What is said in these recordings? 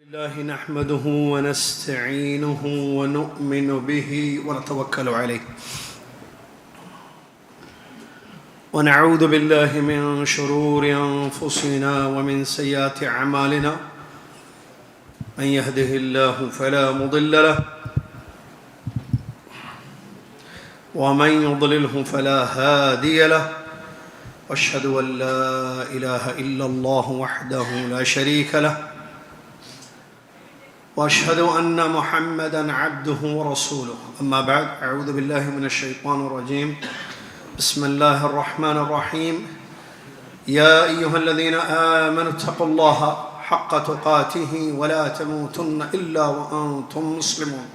الله نحمده ونستعينه ونؤمن به ونتوكل عليه ونعوذ بالله من شرور أنفسنا ومن سيئات أعمالنا من يهده الله فلا مضل له ومن يضلله فلا هادي له واشهد أن لا إله إلا الله وحده لا شريك له واشهد ان محمدا عبده ورسوله اما بعد اعوذ بالله من الشيطان الرجيم بسم الله الرحمن الرحيم يا ايها الذين امنوا اتقوا الله حق تقاته ولا تموتن الا وانتم مسلمون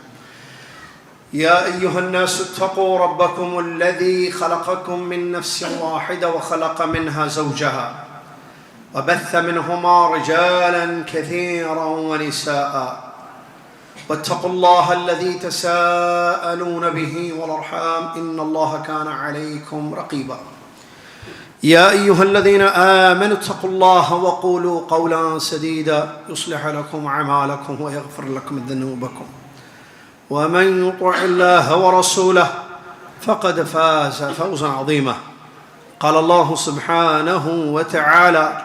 يا ايها الناس اتقوا ربكم الذي خلقكم من نفس واحده وخلق منها زوجها وبث منهما رجالا كثيرا ونساء واتقوا الله الذي تساءلون به والأرحام إن الله كان عليكم رقيبا يا أيها الذين آمنوا اتقوا الله وقولوا قولا سديدا يصلح لكم أعمالكم ويغفر لكم ذنوبكم ومن يطع الله ورسوله فقد فاز فوزا عظيما قال الله سبحانه وتعالى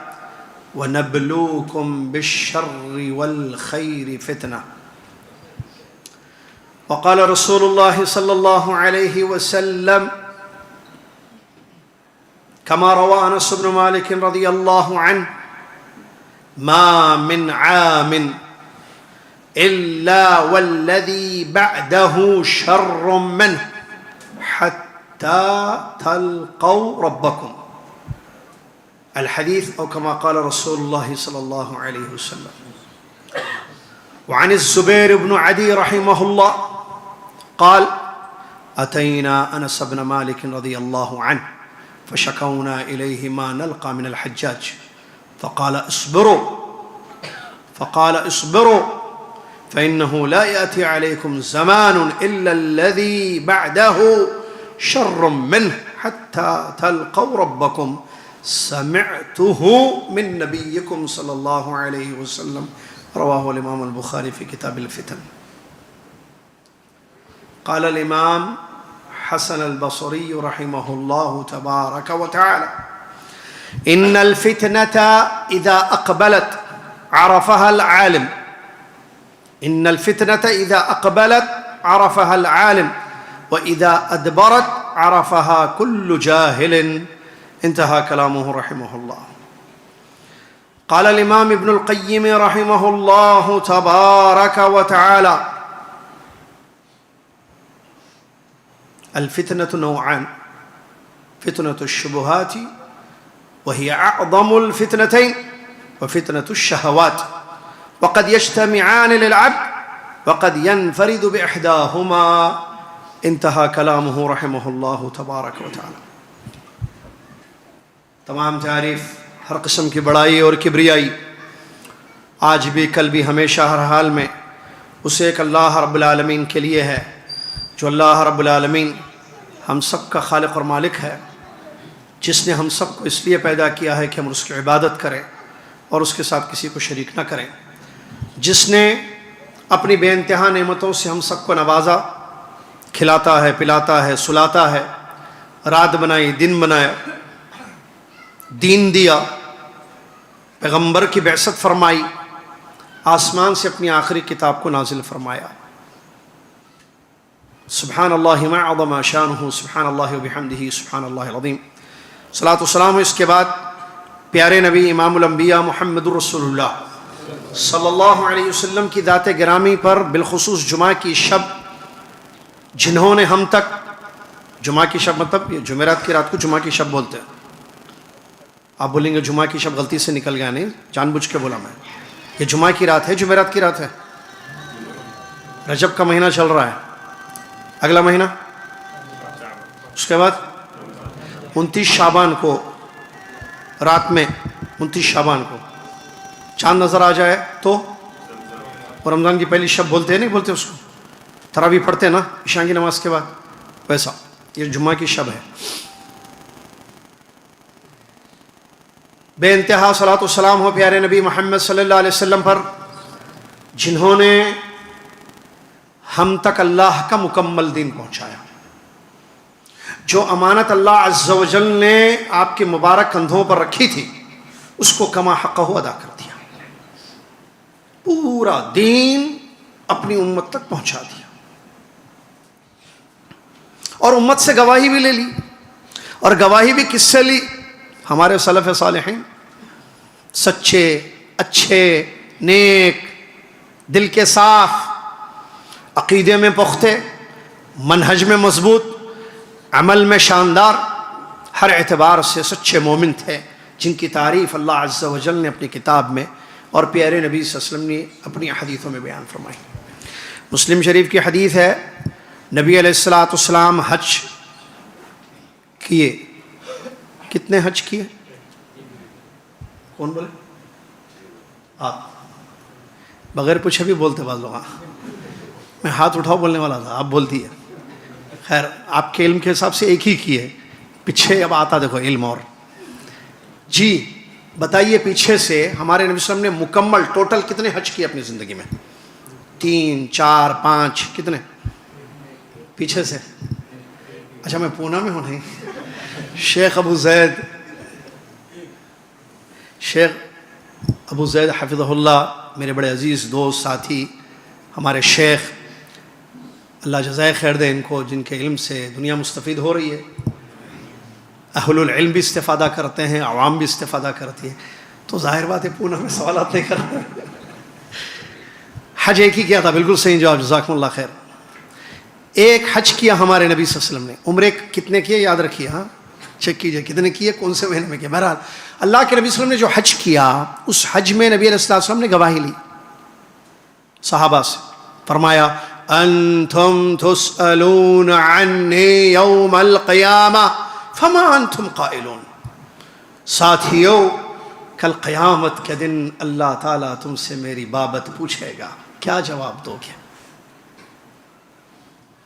ونبلوكم بالشر والخير فتنة وقال رسول الله صلى الله عليه وسلم كما روى أنس بن مالك رضي الله عنه ما من عام إلا والذي بعده شر منه حتى تلقوا ربكم الحديث أو كما قال رسول الله صلى الله عليه وسلم. وعن الزبير بن عدي رحمه الله قال أتينا أنس بن مالك رضي الله عنه فشكونا إليه ما نلقى من الحجاج فقال اصبروا فإنه لا يأتي عليكم زمان إلا الذي بعده شر منه حتى تلقوا ربكم سمعته من نبيكم صلى الله عليه وسلم رواه الإمام البخاري في كتاب الفتن. قال الإمام حسن البصري رحمه الله تبارك وتعالى إن الفتنة إذا أقبلت عرفها العالم إن الفتنة إذا أقبلت عرفها العالم وإذا أدبرت عرفها كل جاهل انتهى كلامه رحمه الله. قال الإمام ابن القيم رحمه الله تبارك وتعالى الفتنة نوعان فتنة الشبهات وهي أعظم الفتنتين وفتنة الشهوات وقد يجتمعان للعبد وقد ينفرد بإحداهما انتهى كلامه رحمه الله تبارك وتعالى. تمام تعریف ہر قسم کی بڑائی اور کبریائی آج بھی کل بھی ہمیشہ ہر حال میں اسے ایک اللہ رب العالمین کے لیے ہے جو اللہ رب العالمین ہم سب کا خالق اور مالک ہے، جس نے ہم سب کو اس لیے پیدا کیا ہے کہ ہم اس کی عبادت کریں اور اس کے ساتھ کسی کو شریک نہ کریں، جس نے اپنی بے انتہا نعمتوں سے ہم سب کو نوازا، کھلاتا ہے، پلاتا ہے، سلاتا ہے، رات بنائی، دن بنایا، دین دیا، پیغمبر کی بعثت فرمائی، آسمان سے اپنی آخری کتاب کو نازل فرمایا. سبحان اللہ ما عظم شانہ سبحان اللہ وبحمدہ سبحان اللہ العظیم. صلاۃ و سلام اس کے بعد پیارے نبی امام الانبیاء محمد رسول اللہ صلی اللہ علیہ وسلم کی ذات گرامی پر بالخصوص جمعہ کی شب جنہوں نے ہم تک جمعہ کی شب مطلب یہ جمعرات کی رات کو جمعہ کی شب بولتے ہیں. آپ بولیں گے جمعہ کی شب غلطی سے نکل گیا، نہیں، جان بوجھ کے بولا میں. یہ جمعہ کی رات ہے، جمعرات کی رات ہے. رجب کا مہینہ چل رہا ہے، اگلا مہینہ اس کے بعد 29 شعبان کو رات میں 29 شعبان کو چاند نظر آ جائے تو اور رمضان کی پہلی شب بولتے ہیں، نہیں بولتے اس کو، تراویح پڑھتے ہیں نا عشاء کی نماز کے بعد، ویسا یہ جمعہ کی شب ہے. بے انتہا صلاۃ و سلام ہو پیارے نبی محمد صلی اللہ علیہ وسلم پر جنہوں نے ہم تک اللہ کا مکمل دین پہنچایا، جو امانت اللہ عز و جل نے آپ کے مبارک کندھوں پر رکھی تھی اس کو کما حقہ ادا کر دیا، پورا دین اپنی امت تک پہنچا دیا، اور امت سے گواہی بھی لے لی۔ اور گواہی بھی کس سے لی؟ ہمارے سلف صالحین، سچے، اچھے، نیک، دل کے صاف، عقیدے میں پختہ، منہج میں مضبوط، عمل میں شاندار، ہر اعتبار سے سچے مومن تھے، جن کی تعریف اللہ عز و جل نے اپنی کتاب میں اور پیارے نبی صلی اللہ علیہ وسلم نے اپنی حدیثوں میں بیان فرمائی۔ مسلم شریف کی حدیث ہے، نبی علیہ الصلوۃ والسلام حج کیے۔ کتنے حج کیے؟ کون بولے؟ آپ بغیر پوچھے بھی بولتے بعض لوگ۔ میں ہاتھ اٹھاؤ بولنے والا تھا، آپ بولتی ہے۔ خیر، آپ کے علم کے حساب سے ایک ہی کیے، پیچھے اب آتا دیکھو علم۔ اور جی بتائیے، پیچھے سے ہمارے نبی صلی اللہ علیہ وسلم نے مکمل ٹوٹل کتنے حج کیے اپنی زندگی میں؟ 3، 4، 5، کتنے پیچھے سے؟ اچھا میں پونا میں ہوں نہیں؟ شیخ ابو زید حفظہ اللہ، میرے بڑے عزیز دوست ساتھی، ہمارے شیخ، اللہ جزائے خیر دے ان کو، جن کے علم سے دنیا مستفید ہو رہی ہے، اہل العلم بھی استفادہ کرتے ہیں، عوام بھی استفادہ کرتی ہے، تو ظاہر بات ہے پونا میں سوالات نہیں کرتے۔ حج ایک ہی کیا تھا، بالکل صحیح جواب، جزاکم اللہ خیر۔ ایک حج کیا ہمارے نبی صلی اللہ علیہ وسلم نے۔ عمرے کتنے کیے یاد رکھیے، ہاں چیک کیجئے کتنے کیے، کون سے مہینے میں کیے۔ بہرحال اللہ کے نبی صلی اللہ علیہ وسلم نے جو حج کیا، اس حج میں نبی علیہ السلام نے گواہی لی صحابہ سے، فرمایا انتم تسألون عنی یوم القیامہ فما انتم قائلون۔ ساتھیو، کل قیامت کے دن اللہ تعالیٰ تم سے میری بابت پوچھے گا، کیا جواب دو گے؟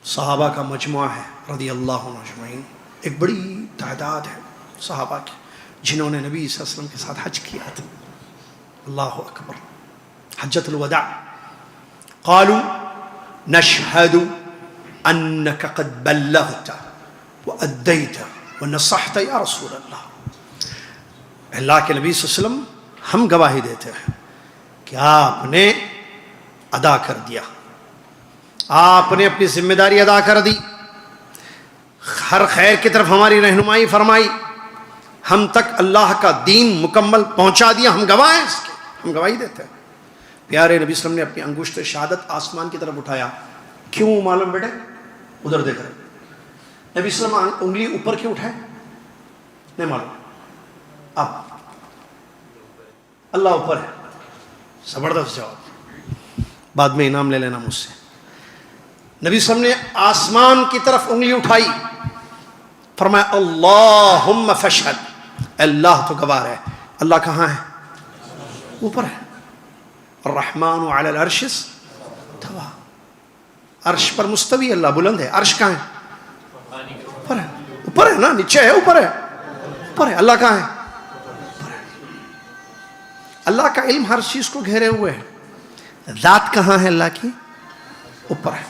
صحابہ کا مجموعہ ہے رضی اللہ عنہ اجمعین، ایک بڑی تعداد ہے صحابہ کی جنہوں نے نبی صلی اللہ علیہ وسلم کے ساتھ حج کیا تھا۔ اللہ اکبر، حجۃ الوداع۔ قالوا نشهد انك قد بلغت واديت ونصحت یا رسول اللہ۔ اللہ کے نبی صلی اللہ علیہ وسلم، ہم گواہی دیتے ہیں کہ آپ نے ادا کر دیا، آپ نے اپنی ذمہ داری ادا کر دی، ہر خیر کی طرف ہماری رہنمائی فرمائی، ہم تک اللہ کا دین مکمل پہنچا دیا، ہم گواہ ہیں اس کے، ہم گواہی دیتے ہیں۔ پیارے نبی صلی اللہ علیہ وسلم نے اپنی انگشت شہادت آسمان کی طرف اٹھایا۔ کیوں معلوم بیٹے؟ ادھر دیکھ رہے نبی صلی اللہ علیہ وسلم انگلی اوپر کیوں اٹھائے؟ نہیں معلوم۔ اب اللہ اوپر ہے، زبردست جواب، بعد میں انعام لے لینا مجھ سے۔ نبی صلی اللہ علیہ وسلم نے آسمان کی طرف انگلی اٹھائی، فرمایا اللہم فاشہد، اللہ تو گواہ ہے۔ اللہ کہاں ہے؟ اوپر ہے۔ الرحمن علی العرش استوی، عرش پر مستوی، اللہ بلند ہے۔ عرش کہاں ہے؟ اوپر ہے۔ اوپر ہے نا، نیچے ہے، اوپر ہے، اوپر ہے۔ اللہ کہاں ہے؟ اوپر ہے۔ اللہ کا علم ہر چیز کو گھیرے ہوئے ہے۔ ذات کہاں ہے اللہ کی؟ اوپر ہے۔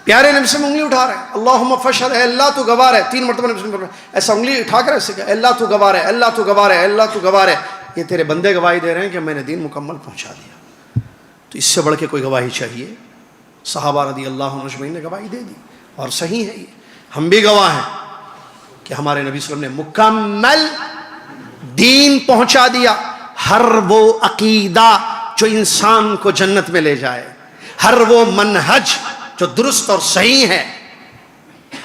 پیارے نبی سے انگلی اٹھا رہے ہیں، اللہم فاشہد، اے اللہ تو گواہ ہے۔ 3 مرتبہ نبی سے ایسا انگلی اٹھا کر ایسے کہا، اے اللہ تو گواہ ہے، اللہ تو گواہ ہے، اللہ تو گواہ ہے۔ یہ تیرے بندے گواہی دے رہے ہیں کہ میں نے دین مکمل پہنچا دیا۔ تو اس سے بڑھ کے کوئی گواہی چاہیے؟ صحابہ رضی اللہ عنہ اجمعین نے گواہی دے دی، اور صحیح ہے یہ، ہم بھی گواہ ہیں کہ ہمارے نبی صلی اللہ علیہ وسلم نے مکمل دین پہنچا دیا۔ ہر وہ عقیدہ جو انسان کو جنت میں لے جائے، ہر وہ منہج جو درست اور صحیح ہے،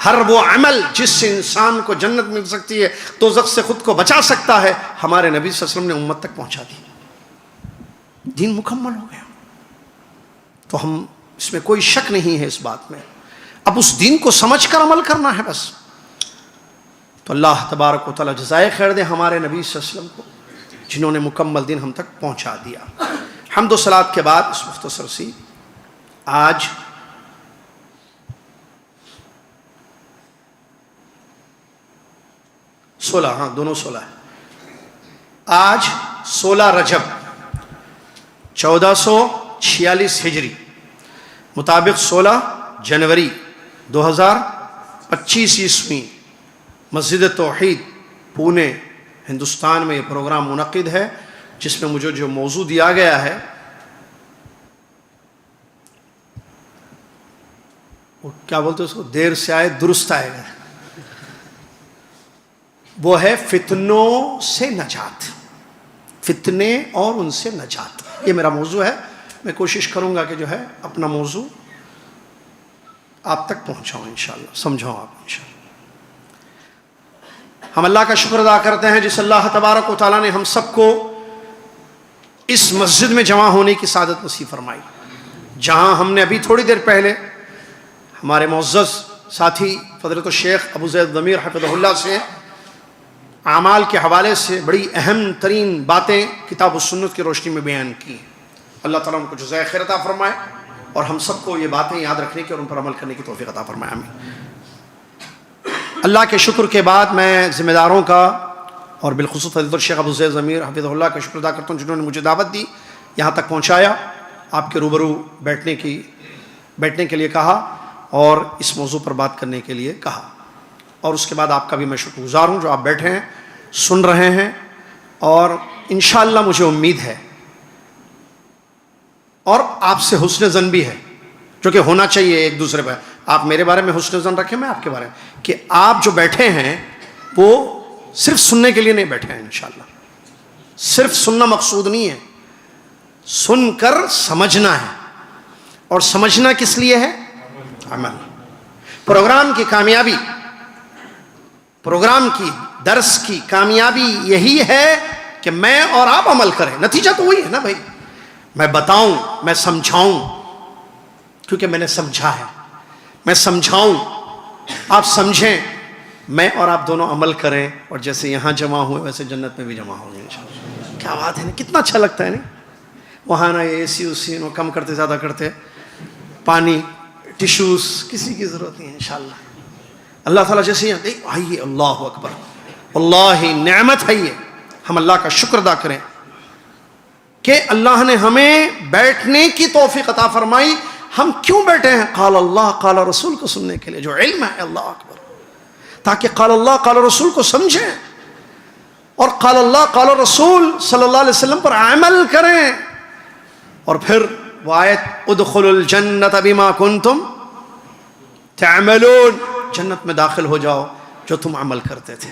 ہر وہ عمل جس سے انسان کو جنت مل سکتی ہے، دوزخ سے خود کو بچا سکتا ہے، ہمارے نبی صلی اللہ علیہ وسلم نے امت تک پہنچا دی۔ دین مکمل ہو گیا، تو ہم اس میں کوئی شک نہیں ہے اس بات میں۔ اب اس دین کو سمجھ کر عمل کرنا ہے بس۔ تو اللہ تبارک و تعالیٰ جزائے خیر دے ہمارے نبی صلی اللہ علیہ وسلم کو، جنہوں نے مکمل دین ہم تک پہنچا دیا۔ حمد و صلوات کے بعد اس مختصر سی آج دونوں 16 ہے۔ آج 16 رجب 1400 46 ہجری مطابق 16 جنوری 2025 عیسوی مسجد توحید پونے ہندوستان میں یہ پروگرام منعقد ہے، جس میں مجھے جو موضوع دیا گیا ہے وہ کیا بولتے ہیں اس کو، دیر سے آئے درست آئے گا، وہ ہے فتنوں سے نجات، فتنے اور ان سے نجات۔ یہ میرا موضوع ہے۔ میں کوشش کروں گا کہ جو ہے اپنا موضوع آپ تک پہنچاؤں انشاءاللہ، سمجھاؤں آپ انشاءاللہ۔ ہم اللہ کا شکر ادا کرتے ہیں جس اللہ تبارک و تعالیٰ نے ہم سب کو اس مسجد میں جمع ہونے کی سعادت نصیب فرمائی، جہاں ہم نے ابھی تھوڑی دیر پہلے ہمارے معزز ساتھی فضیلت الشیخ ابو زید ضمیر حفظہ اللہ سے اعمال کے حوالے سے بڑی اہم ترین باتیں کتاب و سنت کی روشنی میں بیان کی۔ اللہ تعالیٰ ان کو جزائے خیر عطا فرمائے اور ہم سب کو یہ باتیں یاد رکھنے کی اور ان پر عمل کرنے کی توفیق عطا فرمائے، آمین۔ اللہ کے شکر کے بعد میں ذمہ داروں کا اور بالخصوص فضیلت الشیخ ابو زید ضمیر حفظہ اللہ کا شکر ادا کرتا ہوں، جنہوں نے مجھے دعوت دی، یہاں تک پہنچایا، آپ کے روبرو بیٹھنے کے لیے کہا اور اس موضوع پر بات کرنے کے لیے کہا، اور اس کے بعد آپ کا بھی میں شکر گزار ہوں جو آپ بیٹھے ہیں، سن رہے ہیں، اور انشاءاللہ مجھے امید ہے اور آپ سے حسن ظن بھی ہے، جو کہ ہونا چاہیے ایک دوسرے پر۔ آپ میرے بارے میں حسن ظن رکھیں، میں آپ کے بارے میں، کہ آپ جو بیٹھے ہیں وہ صرف سننے کے لیے نہیں بیٹھے ہیں انشاءاللہ۔ صرف سننا مقصود نہیں ہے، سن کر سمجھنا ہے، اور سمجھنا کس لیے ہے؟ عمل۔ پروگرام کی کامیابی، پروگرام کی درس کی کامیابی یہی ہے کہ میں اور آپ عمل کریں۔ نتیجہ تو وہی ہے نا بھائی، میں بتاؤں، میں سمجھاؤں، کیونکہ میں نے سمجھا ہے، میں سمجھاؤں، آپ سمجھیں، میں اور آپ دونوں عمل کریں، اور جیسے یہاں جمع ہوئے ویسے جنت میں بھی جمع ہوں گے انشاءاللہ۔ کیا بات ہے نا، کتنا اچھا لگتا ہے نا، وہاں نہ اے سی اسی وہ کم کرتے زیادہ کرتے، پانی ٹیشوز کسی کی ضرورت نہیں ہے انشاءاللہ۔ اللہ تعالیٰ جیسے یہاں آئیے، اللہ اکبر، اللہ نعمت ہے یہ، ہم اللہ کا شکر ادا کریں کہ اللہ نے ہمیں بیٹھنے کی توفیق عطا فرمائی۔ ہم کیوں بیٹھے ہیں؟ قال اللہ قال رسول کو سننے کے لیے، جو علم ہے، اللہ اکبر، تاکہ قال اللہ قال رسول کو سمجھیں اور قال اللہ قال رسول صلی اللہ علیہ وسلم پر عمل کریں، اور پھر وہ آیت ادخلوا الجنت بما کنتم تعملون، جنت میں داخل ہو جاؤ جو تم عمل کرتے تھے۔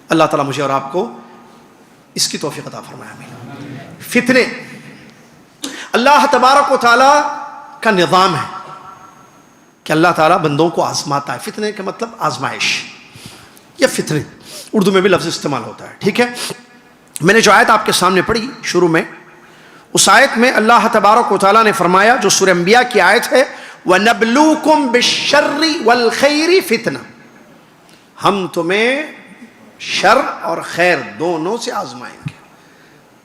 اللہ تعالیٰ مجھے اور آپ کو اس کی توفیق عطا فرمائے، آمین۔ فتنے، اللہ تبارک و تعالیٰ کا نظام ہے کہ اللہ تعالیٰ بندوں کو آزماتا ہے۔ فتنے کا مطلب آزمائش یا فتنے، اردو میں بھی لفظ استعمال ہوتا ہے، ٹھیک ہے۔ میں نے جو آیت آپ کے سامنے پڑھی شروع میں، اس آیت میں اللہ تبارک و تعالیٰ نے فرمایا، جو سورہ انبیاء کی آیت ہے، وَنَبْلُوكُمْ بِالشَّرِّ وَالْخَيْرِ فِتْنَةً، ہم تمہیں شر اور خیر دونوں سے آزمائیں گے،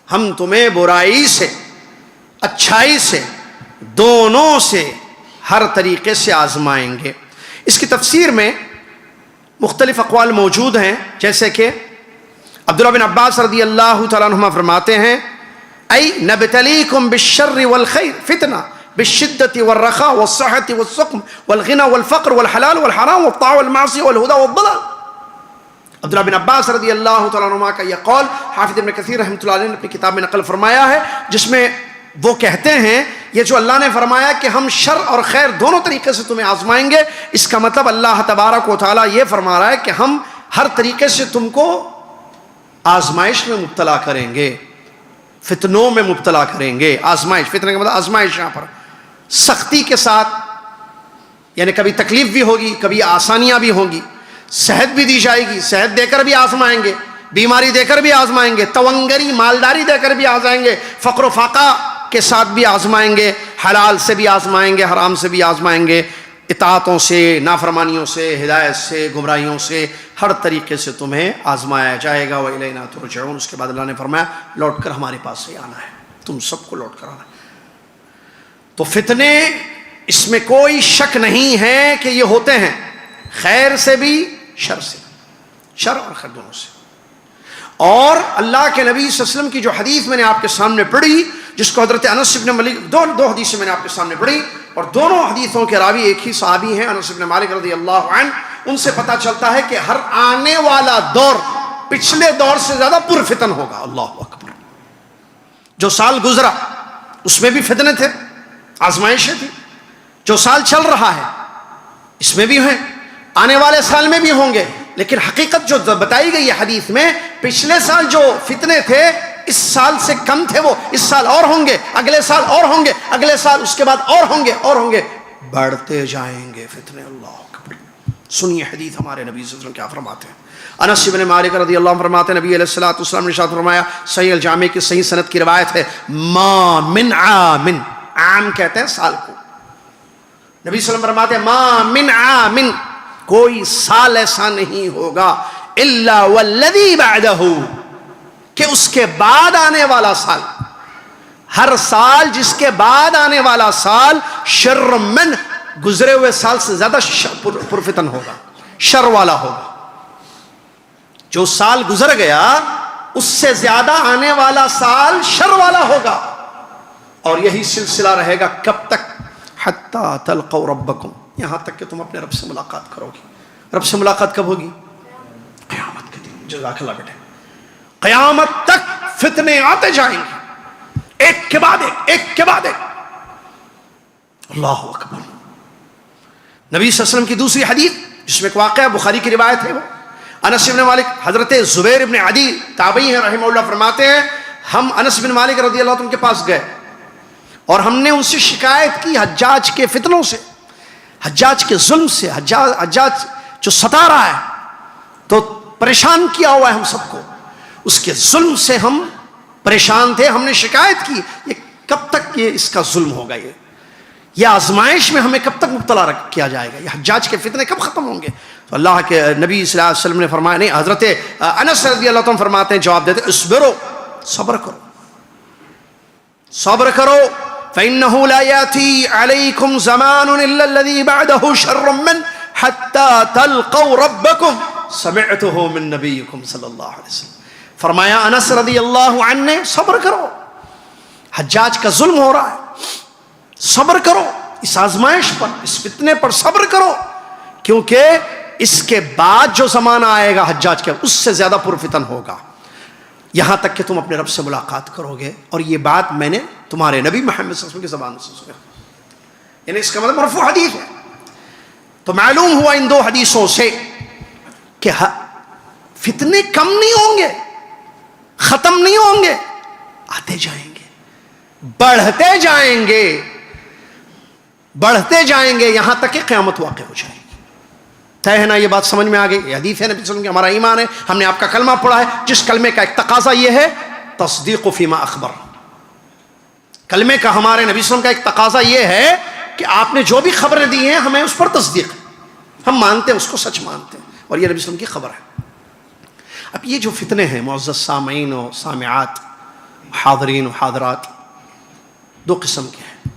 ہم تمہیں برائی سے اچھائی سے دونوں سے ہر طریقے سے آزمائیں گے۔ اس کی تفسیر میں مختلف اقوال موجود ہیں، جیسے کہ عبداللہ بن عباس رضی اللہ تعالیٰ عنہما فرماتے ہیں، ای نبتلیکم بالشر والخیر فتنہ بالشدة والرخاء والصحة والسقم والغنى والفقر والحلال والحرام والطاعة والمعصية والهدى والضلال۔ عبداللہ بن عباس رضی اللہ تعالیٰ عنہما کا یہ قول حافظ ابن کثیر رحمۃ اللہ علیہ نے اپنی کتاب میں نقل فرمایا ہے، جس میں وہ کہتے ہیں یہ جو اللہ نے فرمایا کہ ہم شر اور خیر دونوں طریقے سے تمہیں آزمائیں گے، اس کا مطلب اللہ تبارک و تعالیٰ یہ فرما رہا ہے کہ ہم ہر طریقے سے تم کو آزمائش میں مبتلا کریں گے، فتنوں میں مبتلا کریں گے۔ آزمائش، فتنے کا مطلب آزمائش، یہاں پر سختی کے ساتھ، یعنی کبھی تکلیف بھی ہوگی، کبھی آسانیاں بھی ہوں گی، صحت بھی دی جائے گی، صحت دے کر بھی آزمائیں گے، بیماری دے کر بھی آزمائیں گے، تونگری مالداری دے کر بھی آزمائیں گے، فقر و فاقہ کے ساتھ بھی آزمائیں گے، حلال سے بھی آزمائیں گے، حرام سے بھی آزمائیں گے، اطاعتوں سے، نافرمانیوں سے، ہدایت سے، گمراہیوں سے، ہر طریقے سے تمہیں آزمایا جائے گا۔ وَإِلَيْنَا تُرْجَعُونَ، اس کے بعد اللہ نے فرمایا لوٹ کر ہمارے پاس سے آنا ہے، تم سب کو لوٹ کر آنا ہے۔ تو فتنے، اس میں کوئی شک نہیں ہے کہ یہ ہوتے ہیں، خیر سے بھی شر سے، شر اور خیر دونوں سے۔ اور اللہ کے نبی صلی اللہ علیہ وسلم کی جو حدیث میں نے آپ کے سامنے پڑھی، جس کو حضرت انس بن مالک، دو حدیثیں میں نے آپ کے سامنے پڑھی، اور دونوں حدیثوں کے راوی ایک ہی صحابی ہیں، انس بن مالک رضی اللہ عنہ۔ ان سے پتہ چلتا ہے کہ ہر آنے والا دور پچھلے دور سے زیادہ پرفتن ہوگا۔ اللہ اکبر۔ جو سال گزرا اس میں بھی فتنے تھے، آزمائشیں تھی، جو سال چل رہا ہے اس میں بھی ہیں، آنے والے سال میں بھی ہوں گے، لیکن حقیقت جو بتائی گئی ہے حدیث میں، پچھلے سال جو فتنے تھے اس سال سے کم تھے، وہ اس سال اور ہوں گے، اگلے سال اور ہوں گے، اگلے سال اس کے بعد اور ہوں گے، اور ہوں گے، بڑھتے جائیں گے فتنے۔ اللہ اکبر۔ سنیے حدیث ہمارے نبی صلی اللہ علیہ وسلم کیا فرماتے ہیں۔ انس بن مالک رضی اللہ عنہ فرماتے ہیں، نبی علیہ الصلوۃ والسلام نے ارشاد فرمایا، صحیح الجامع کی صحیح سند کی روایت ہے، ما من عام، عام کہتے ہیں سال کو، نبی صلی اللہ علیہ وسلم فرماتے ہیں ما من عام، کوئی سال ایسا نہیں ہوگا الا والذی بعدہ، کہ اس کے بعد آنے والا سال، ہر سال جس کے بعد آنے والا سال شر من، گزرے ہوئے سال سے زیادہ پرفتن ہوگا، شر والا ہوگا۔ جو سال گزر گیا اس سے زیادہ آنے والا سال شر والا ہوگا، اور یہی سلسلہ رہے گا کب تک؟ حتی تلقوا ربکم، یہاں تک کہ تم اپنے رب سے ملاقات کرو گی۔ رب سے ملاقات کب ہوگی؟ قیامت کے دن۔ جزاک اللہ بیٹے۔ قیامت تک فتنے آتے جائیں گے، ایک کے بعد ایک، ایک کے بعد ایک۔ اللہ اکبر۔ نبی صلی اللہ علیہ وسلم کی دوسری حدیث جس میں ایک واقعہ بخاری کی روایت ہے، وہ انس بن مالک، حضرت زبیر بن عدی تابعی ہیں رحمہ اللہ، فرماتے ہیں ہم انس بن مالک رضی اللہ عنہ کے پاس گئے اور ہم نے ان سے شکایت کی حجاج کے فتنوں سے، حجاج کے ظلم سے، حجاج جو ستا رہا ہے، تو پریشان کیا ہوا ہے ہم سب کو، اس کے ظلم سے ہم پریشان تھے، ہم نے شکایت کی یہ کب تک یہ اس کا ظلم ہوگا، یہ آزمائش میں ہمیں کب تک مبتلا کیا جائے گا، یہ حجاج کے فتنے کب ختم ہوں گے؟ تو اللہ کے نبی صلی اللہ علیہ وسلم نے فرمایا، نہیں، حضرت انس رضی اللہ عنہ فرماتے ہیں، جواب دیتے، اصبروا، صبر کرو، صبر کرو، فإنه لا يأتي عليكم زمان إلا الذي بعده شر من حتى تلقوا ربكم سمعته من نبيكم صلی اللہ علیہ وسلم۔ فرمایا انس رضی اللہ عنہ نے، صبر کرو، حجاج کا ظلم ہو رہا ہے، صبر کرو اس آزمائش پر، اس فتنے پر صبر کرو، کیونکہ اس کے بعد جو زمانہ آئے گا حجاج کے، اس سے زیادہ پرفتن ہوگا، یہاں تک کہ تم اپنے رب سے ملاقات کرو گے۔ اور یہ بات میں نے تمہارے نبی محمد صلی اللہ علیہ وسلم کی زبان سے سنا، یعنی اس کا مطلب مرفوع حدیث ہے۔ تو معلوم ہوا ان دو حدیثوں سے کہ فتنے کم نہیں ہوں گے، ختم نہیں ہوں گے، آتے جائیں گے، بڑھتے جائیں گے، بڑھتے جائیں گے، یہاں تک کہ قیامت واقع ہو جائے گی۔ طے ہے نا؟ یہ بات سمجھ میں آ گئی؟ یہ حدیث ہے نبی صلی اللہ علیہ وسلم کی، ہمارا ایمان ہے، ہم نے آپ کا کلمہ پڑھا ہے، جس کلمے کا ایک تقاضا یہ ہے تصدیق فیما اخبر، کلمے کا ہمارے نبی صلی اللہ علیہ وسلم کا ایک تقاضا یہ ہے کہ آپ نے جو بھی خبریں دی ہیں ہمیں اس پر تصدیق، ہم مانتے ہیں، اس کو سچ مانتے ہیں، اور یہ نبی صلی اللہ علیہ وسلم کی خبر ہے۔ اب یہ جو فتنے ہیں معزز سامعین و سامعات، حاضرین و حاضرات، دو قسم کے ہیں۔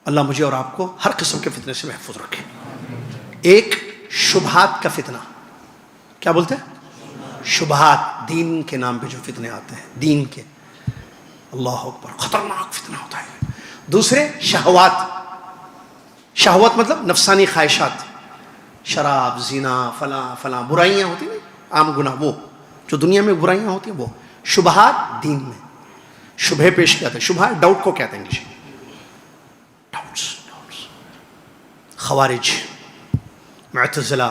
اللہ مجھے اور آپ کو ہر قسم کے فتنے سے محفوظ رکھے۔ ایک شبہات کا فتنہ، کیا بولتے ہیں؟ شبہات، دین کے نام پہ جو فتنے آتے ہیں، دین کے، اللہ اکبر، خطرناک فتنہ ہوتا ہے۔ دوسرے شہوات، شہوت مطلب نفسانی خواہشات، شراب، زنا، فلاں فلاں برائیاں ہوتی ہیں، عام گناہ، وہ جو دنیا میں برائیاں ہوتی ہیں، وہ شبہات دین میں، شبہ پیش کیا تھا، شبہ ڈاؤٹ کو کہتے ہیں انگلش میں، ڈاؤٹس۔ خوارج، معتزلہ،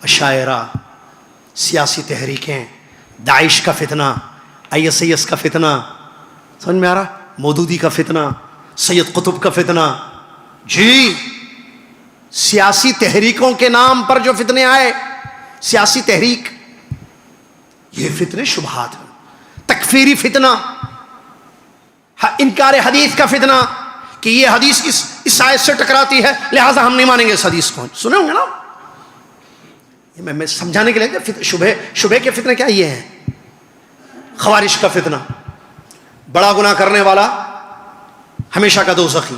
اشاعرہ، سیاسی تحریکیں، داعش کا فتنہ، ISIS کا فتنہ، سمجھ میں آ رہا؟ مودودی کا فتنہ، سید قطب کا فتنہ، جی سیاسی تحریکوں کے نام پر جو فتنے آئے، سیاسی تحریک، یہ فتنے شبہات ہیں۔ تکفیری فتنہ، انکار حدیث کا فتنہ، کہ یہ حدیث اس آیت سے ٹکراتی ہے لہٰذا ہم نہیں مانیں گے اس حدیث کو، سنے ہوں گے نا؟ میں سمجھانے کے لیے، شبہ کے فتنے کیا یہ ہیں؟ خوارج کا فتنہ، بڑا گناہ کرنے والا ہمیشہ کا دوزخی،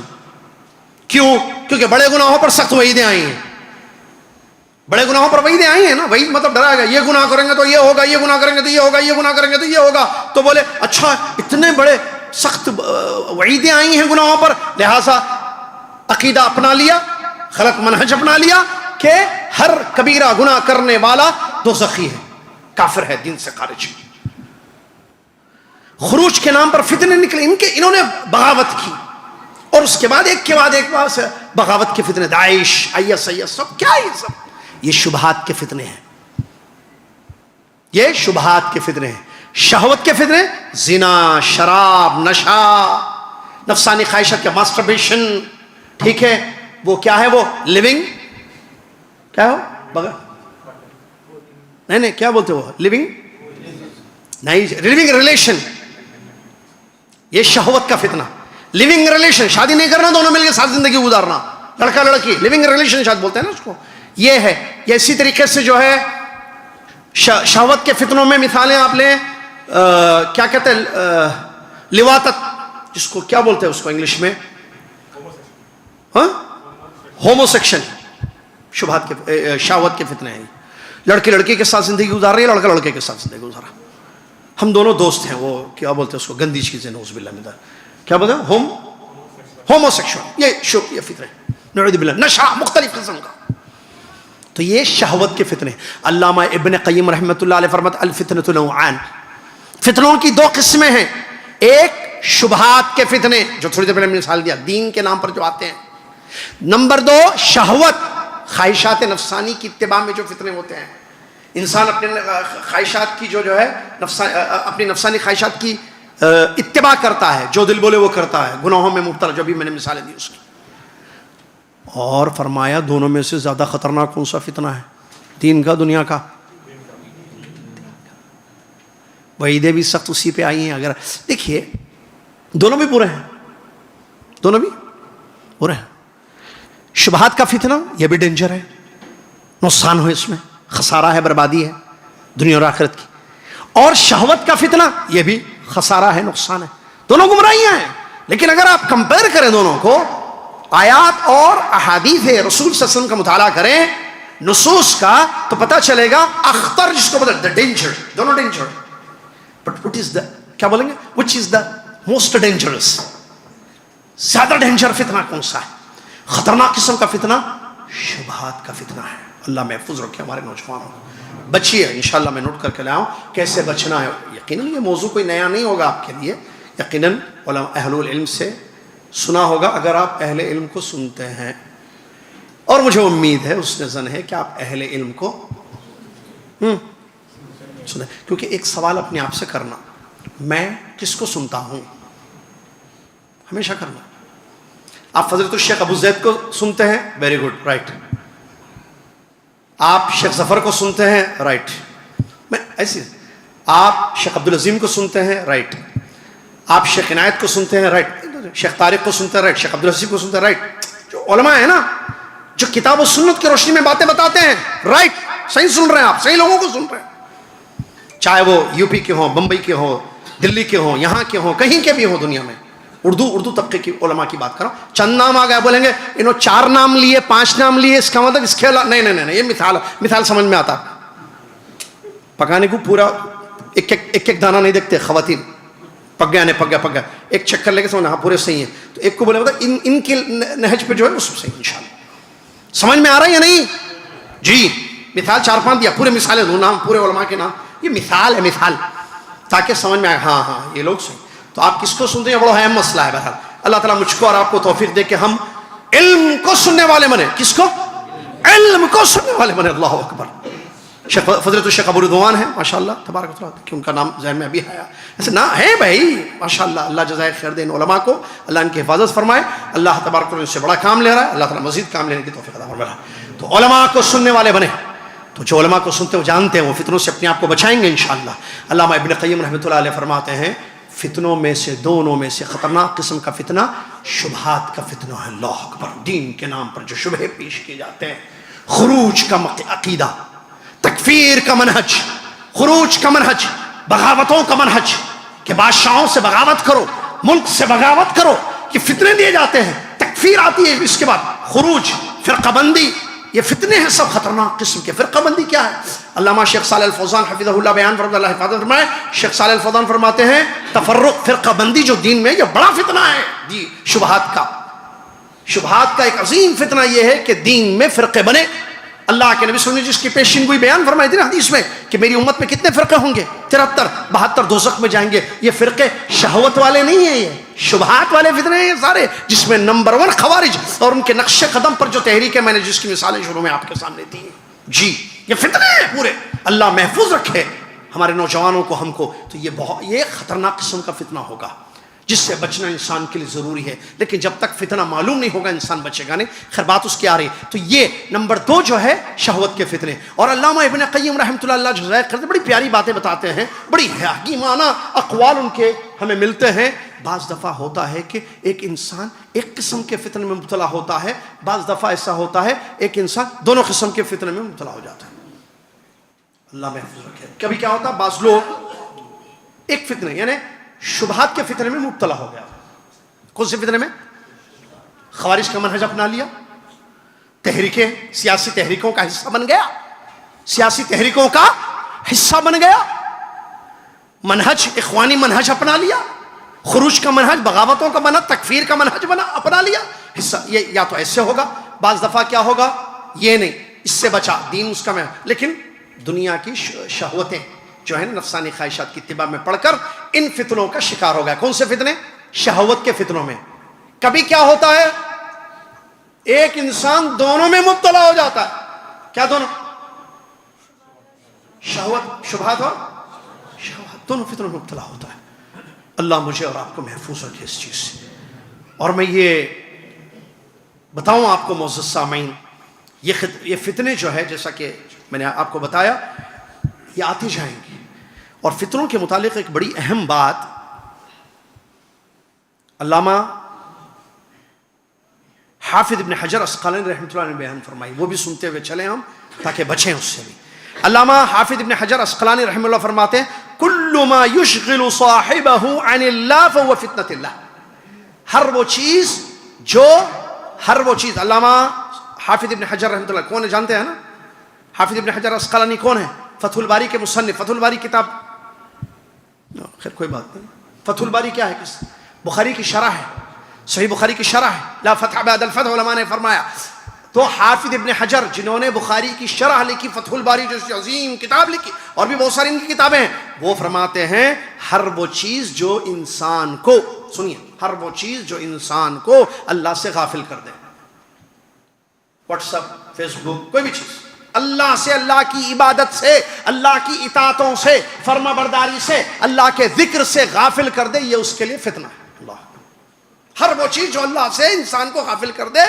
کیوں؟ کیونکہ بڑے گناہوں پر سخت وعیدیں آئی ہیں، بڑے گناہوں پر وعیدیں آئی ہیں نا, وعید مطلب ڈرایا گیا, یہ گناہ کریں گے تو یہ ہوگا, یہ گناہ کریں گے تو یہ ہوگا, یہ گناہ کریں گے تو یہ ہوگا. تو بولے اچھا اتنے بڑے سخت وعیدیں آئی ہیں گناہوں پر, لہٰذا عقیدہ اپنا لیا, غلط منہج اپنا لیا کہ ہر کبیرہ گناہ کرنے والا دوزخی ہے, کافر ہے, دین سے خارج. خروج کے نام پر فتنے نکلے, انہوں نے بغاوت کی, اور اس کے بعد ایک کے بعد ایک بار بغاوت کے فتنے, داعش, IS سب کیا ہے سب, یہ شبہات کے فتنے ہیں, یہ شبہات کے فتنے ہیں. شہوت کے فتنے, زنا, شراب, نشہ, نفسانی خواہشات کے ماسٹربیشن, ٹھیک ہے, وہ کیا ہے, وہ لیونگ کیا ہو نہیں کیا بولتے وہ, لیونگ نہیں, لیونگ ریلیشن, یہ شہوت کا فتنہ. لیونگ ریلیشن, شادی نہیں کرنا, دونوں مل کے ساتھ زندگی گزارنا, لڑکا لڑکی, لیونگ ریلیشن شاید بولتے ہیں نا اس کو, یہ ہے. یہ اسی طریقے سے جو ہے شہوت کے فتنوں میں مثالیں آپ لیں, کیا کہتے ہیں, لواطت, جس کو کیا بولتے ہیں اس کو انگلش میں, ہومو سیکشن, شبہات کے شہوت کے فتنے ہیں. لڑکی لڑکی کے ساتھ زندگی گزار رہی ہے, لڑکا لڑکے کے ساتھ زندگی گزارا, ہم دونوں دوست ہیں, وہ کیا بولتے ہیں اس کو, گندی چیزیں, نعوذ باللہ من ذالک, کیا بولتے ہیں, ہومو سیکشن, یہ فتنے, نعوذ باللہ, نشہ مختلف قسم کا. تو یہ شہوت کے فتنے. علامہ ابن قیم رحمۃ اللہ علیہ فرماتے الفتنۃ نوعان, فتنوں کی دو قسمیں ہیں. ایک شبہات کے فتنے جو تھوڑی دیر پہلے میں نے مثال دیا, دین کے نام پر جو آتے ہیں. نمبر دو شہوت, خواہشات نفسانی کی اتباع میں جو فتنے ہوتے ہیں. انسان اپنے خواہشات کی جو ہے اپنی نفسانی خواہشات کی اتباع کرتا ہے, جو دل بولے وہ کرتا ہے, گناہوں میں مبتلا, جو بھی میں نے مثالیں دی اس کی. اور فرمایا دونوں میں سے زیادہ خطرناک کون سا فتنہ ہے, دین کا, دنیا کا. وعیدیں بھی سخت اسی پہ آئی ہیں. اگر دیکھیے دونوں بھی برے ہیں, دونوں بھی برے ہیں. شبہات کا فتنہ یہ بھی ڈینجر ہے, نقصان ہو اس میں, خسارہ ہے, بربادی ہے دنیا اور آخرت کی. اور شہوت کا فتنہ یہ بھی خسارہ ہے, نقصان ہے, دونوں گمراہیاں ہیں. لیکن اگر آپ کمپیئر کریں دونوں کو, آیات اور احادیث رسول صلی اللہ علیہ وسلم کا مطالعہ کریں, نصوص کا, تو پتہ چلے گا اخطر, جس کو بولتے ہیں ڈینجر, دونوں ڈینجر. بٹ وٹ از دا, کیا بولیں گے, وچ از دا موسٹ ڈینجرس, زیادہ ڈینجر فتنہ کون سا ہے, خطرناک قسم کا فتنہ شبہات کا فتنہ ہے. اللہ محفوظ رکھے ہمارے نوجوانوں کو. بچیے, انشاءاللہ میں نوٹ کر کے لاؤں کیسے بچنا ہے. یقیناً یہ موضوع کوئی نیا نہیں ہوگا آپ کے لیے, یقیناً اہل العلم سے سنا ہوگا. اگر آپ اہل علم کو سنتے ہیں, اور مجھے امید ہے, اس نے زن ہے کہ آپ اہل علم کو سنیں, کیونکہ ایک سوال اپنے آپ سے کرنا, میں کس کو سنتا ہوں, ہمیشہ کرنا. آپ حضرت الشیخ ابو زید کو سنتے ہیں, ویری گڈ, رائٹ. آپ شیخ ظفر کو سنتے ہیں, رائٹ. میں ایسی, آپ شیخ عبدالعظیم کو سنتے ہیں, رائٹ. آپ شیخ عنایت کو سنتے ہیں, رائٹ. شیخ طارق کو سنتے ہیں, رائٹ. شیخ عبدالحسیب کو سنتے ہیں, رائٹ. جو علماء ہیں نا, جو کتاب و سنت کی روشنی میں باتیں بتاتے ہیں, رائٹ. صحیح سن رہے ہیں آپ, صحیح لوگوں کو سن رہے ہیں, چاہے وہ یوپی کے ہوں, بمبئی کے ہوں, دلی کے ہوں, یہاں کے ہوں, کہیں کے بھی ہوں دنیا میں. اردو طبقے کی علماء کی بات کرو. چند نام آ گئے, بولیں گے انہوں 4 نام لیے, 5 نام لیے, اس کا مطلب اس کے نہیں, یہ مثال سمجھ میں آتا. پکانے کو پورا ایک دانہ نہیں دیکھتے خواتین, پک گیا, ایک چکر لے کے سمجھنا, ہاں پورے صحیح ہیں. تو ایک کو بولے مطلب ان کے نہج پہ جو ہے وہ سب صحیح انشاءاللہ. سمجھ میں آ رہا ہے یا نہیں جی؟ مثال 4-5 دیا, پورے مثالیں دو, نام پورے علماء کے نام, یہ مثال ہے, مثال, تاکہ سمجھ میں آئے ہاں یہ لوگ صحیح. تو آپ کس کو سنتے ہیں, بڑا اہم مسئلہ ہے. بہرحال اللہ تعالیٰ مجھ کو اور آپ کو توفیق دے کہ ہم علم کو سننے والے بنے. کس کو, علم کو سننے والے بنے. اللہ اکبر. فضیلت الشیخ ابو رضوان ہے, ماشاءاللہ تبارک و تعالیٰ, کہ ان کا نام ذہن میں ابھی آیا, ایسے نہ ہے بھائی, ماشاءاللہ. اللہ جزائے خیر دے ان علماء کو, اللہ ان کی حفاظت فرمائے. اللہ تبارک و تعالیٰ ان سے بڑا کام لے رہا ہے, اللہ تعالیٰ مزید کام لینے کی توفیق عطا فرمائے. تو علماء کو سننے والے بنے. تو جو علماء کو سنتے ہیں وہ جانتے ہیں, وہ فتنوں سے اپنے آپ کو بچائیں گے انشاءاللہ. علامہ ابن قیم رحمۃ اللہ علیہ فرماتے ہیں فتنوں میں سے, دونوں میں سے خطرناک قسم کا فتنہ شبہات کا فتنہ ہے. اللہ اکبر. دین کے نام پر جو شبہ پیش کیے جاتے ہیں, خروج کا عقیدہ, تکفیر کا منہج, خروج کا منہج, بغاوتوں کا منہج, کہ بادشاہوں سے بغاوت کرو, ملک سے بغاوت کرو, یہ فتنے دیے جاتے ہیں. تکفیر آتی ہے, اس کے بعد خروج, فرقہ بندی, یہ فتنے ہیں سب خطرناک قسم کے. فرقہ بندی کیا ہے؟ علامہ شیخ صالح الفوزان حفظہ اللہ بیان فرماتے اللہ حفاظت فرمائے. شیخ صالح الفوزان فرماتے ہیں تفرق فرقہ بندی جو دین میں یہ بڑا فتنہ ہے جی. شبہات کا ایک عظیم فتنہ یہ ہے کہ دین میں فرقے بنے. اللہ کے نبی صلی اللہ علیہ وسلم نے جس کی پیشین گوئی بیان فرمائی تھی نا حدیث میں کہ میری امت میں کتنے فرقے ہوں گے؟ 73 72 دوزخ میں جائیں گے. یہ فرقے شہوت والے نہیں ہیں, یہ شبہات والے فتنے ہیں یہ سارے, جس میں نمبر 1 خوارج اور ان کے نقش قدم پر جو تحریک ہے میں نے جس کی مثالیں شروع میں آپ کے سامنے دی جی. یہ فتنے ہیں پورے. اللہ محفوظ رکھے ہمارے نوجوانوں کو, ہم کو. تو یہ خطرناک قسم کا فتنہ ہوگا جس سے بچنا انسان کے لیے ضروری ہے. لیکن جب تک فتنہ معلوم نہیں ہوگا انسان بچے گا نہیں. خیر بات اس کی آ رہی. تو یہ نمبر 2 جو ہے شہوت کے فتنے. اور علامہ ابن قیم رحمۃ اللہ جزائے کرتے بڑی پیاری باتیں بتاتے ہیں, بڑی حکیمانہ اقوال ان کے ہمیں ملتے ہیں. بعض دفعہ ہوتا ہے کہ ایک انسان ایک قسم کے فتنے میں مبتلا ہوتا ہے, بعض دفعہ ایسا ہوتا ہے ایک انسان دونوں قسم کے فتنے میں مبتلا ہو جاتا ہے. اللہ محفوظ رکھے. کبھی کیا ہوتا ہے بعض لوگ ایک فتنے یعنی شبہات کے فتنے میں مبتلا ہو گیا. کون سے فتنے میں؟ خوارج کا منہج اپنا لیا, تحریکیں سیاسی تحریکوں کا حصہ بن گیا, سیاسی تحریکوں کا حصہ بن گیا, منہج اخوانی منہج اپنا لیا, خروج کا منہج, بغاوتوں کا منہج, تکفیر کا منہج اپنا لیا حصہ. یہ یا تو ایسے ہوگا, بعض دفعہ کیا ہوگا یہ نہیں, اس سے بچا دین اس کا میں. لیکن دنیا کی شہوتیں جو ہے نفسانی خواہشات کی اتباع میں پڑھ کر ان فتنوں کا شکار ہو گیا. کون سے فتنے؟ شہوت کے فتنوں میں. کبھی کیا ہوتا ہے ایک انسان دونوں میں مبتلا ہو جاتا ہے. کیا دونوں؟ شہوت, شبہات اور شہوت, دونوں فتنوں میں مبتلا ہوتا ہے. اللہ مجھے اور آپ کو محفوظ رکھے اس چیز سے. اور میں یہ بتاؤں آپ کو معزز سامعین, یہ فتنے جو ہے جیسا کہ میں نے آپ کو بتایا یہ آتے جائیں گے. اور فتنوں کے متعلق ایک بڑی اہم بات علامہ حافظ ابن حجر عسقلانی رحمۃ اللہ نے بیان فرمائی, وہ بھی سنتے ہوئے چلیں ہم تاکہ بچیں اس سے بھی. علامہ حافظ ابن حجر عسقلانی رحمۃ اللہ فرماتے ہیں کل ما یشغل صاحبہ عن اللہ فهو فتنۃ اللہ. ہر وہ چیز علامہ حافظ ابن حجر رحمۃ اللہ کون ہے جانتے ہیں نا؟ حافظ ابن حجر عسقلانی کون ہے؟ فتح الباری کے مصنف. فتح الباری کتاب خیر کوئی بات نہیں. فتح الباری کیا ہے؟ بخاری کی شرح ہے, صحیح بخاری کی شرح ہے. لا فتح بعد الفتح علماء نے فرمایا. تو حافظ ابن حجر جنہوں نے بخاری کی شرح لکھی, فتح الباری جیسی عظیم کتاب لکھی, اور بھی بہت ساری ان کی کتابیں ہیں, وہ فرماتے ہیں ہر وہ چیز جو انسان کو, سنیے, ہر وہ چیز جو انسان کو اللہ سے غافل کر دے, واٹس ایپ, فیس بک, کوئی بھی چیز اللہ سے, اللہ کی عبادت سے, اللہ کی اطاعتوں سے, فرما برداری سے, اللہ کے ذکر سے غافل کر دے, یہ اس کے لیے فتنہ ہے. اللہ, ہر وہ چیز جو اللہ سے انسان کو غافل کر دے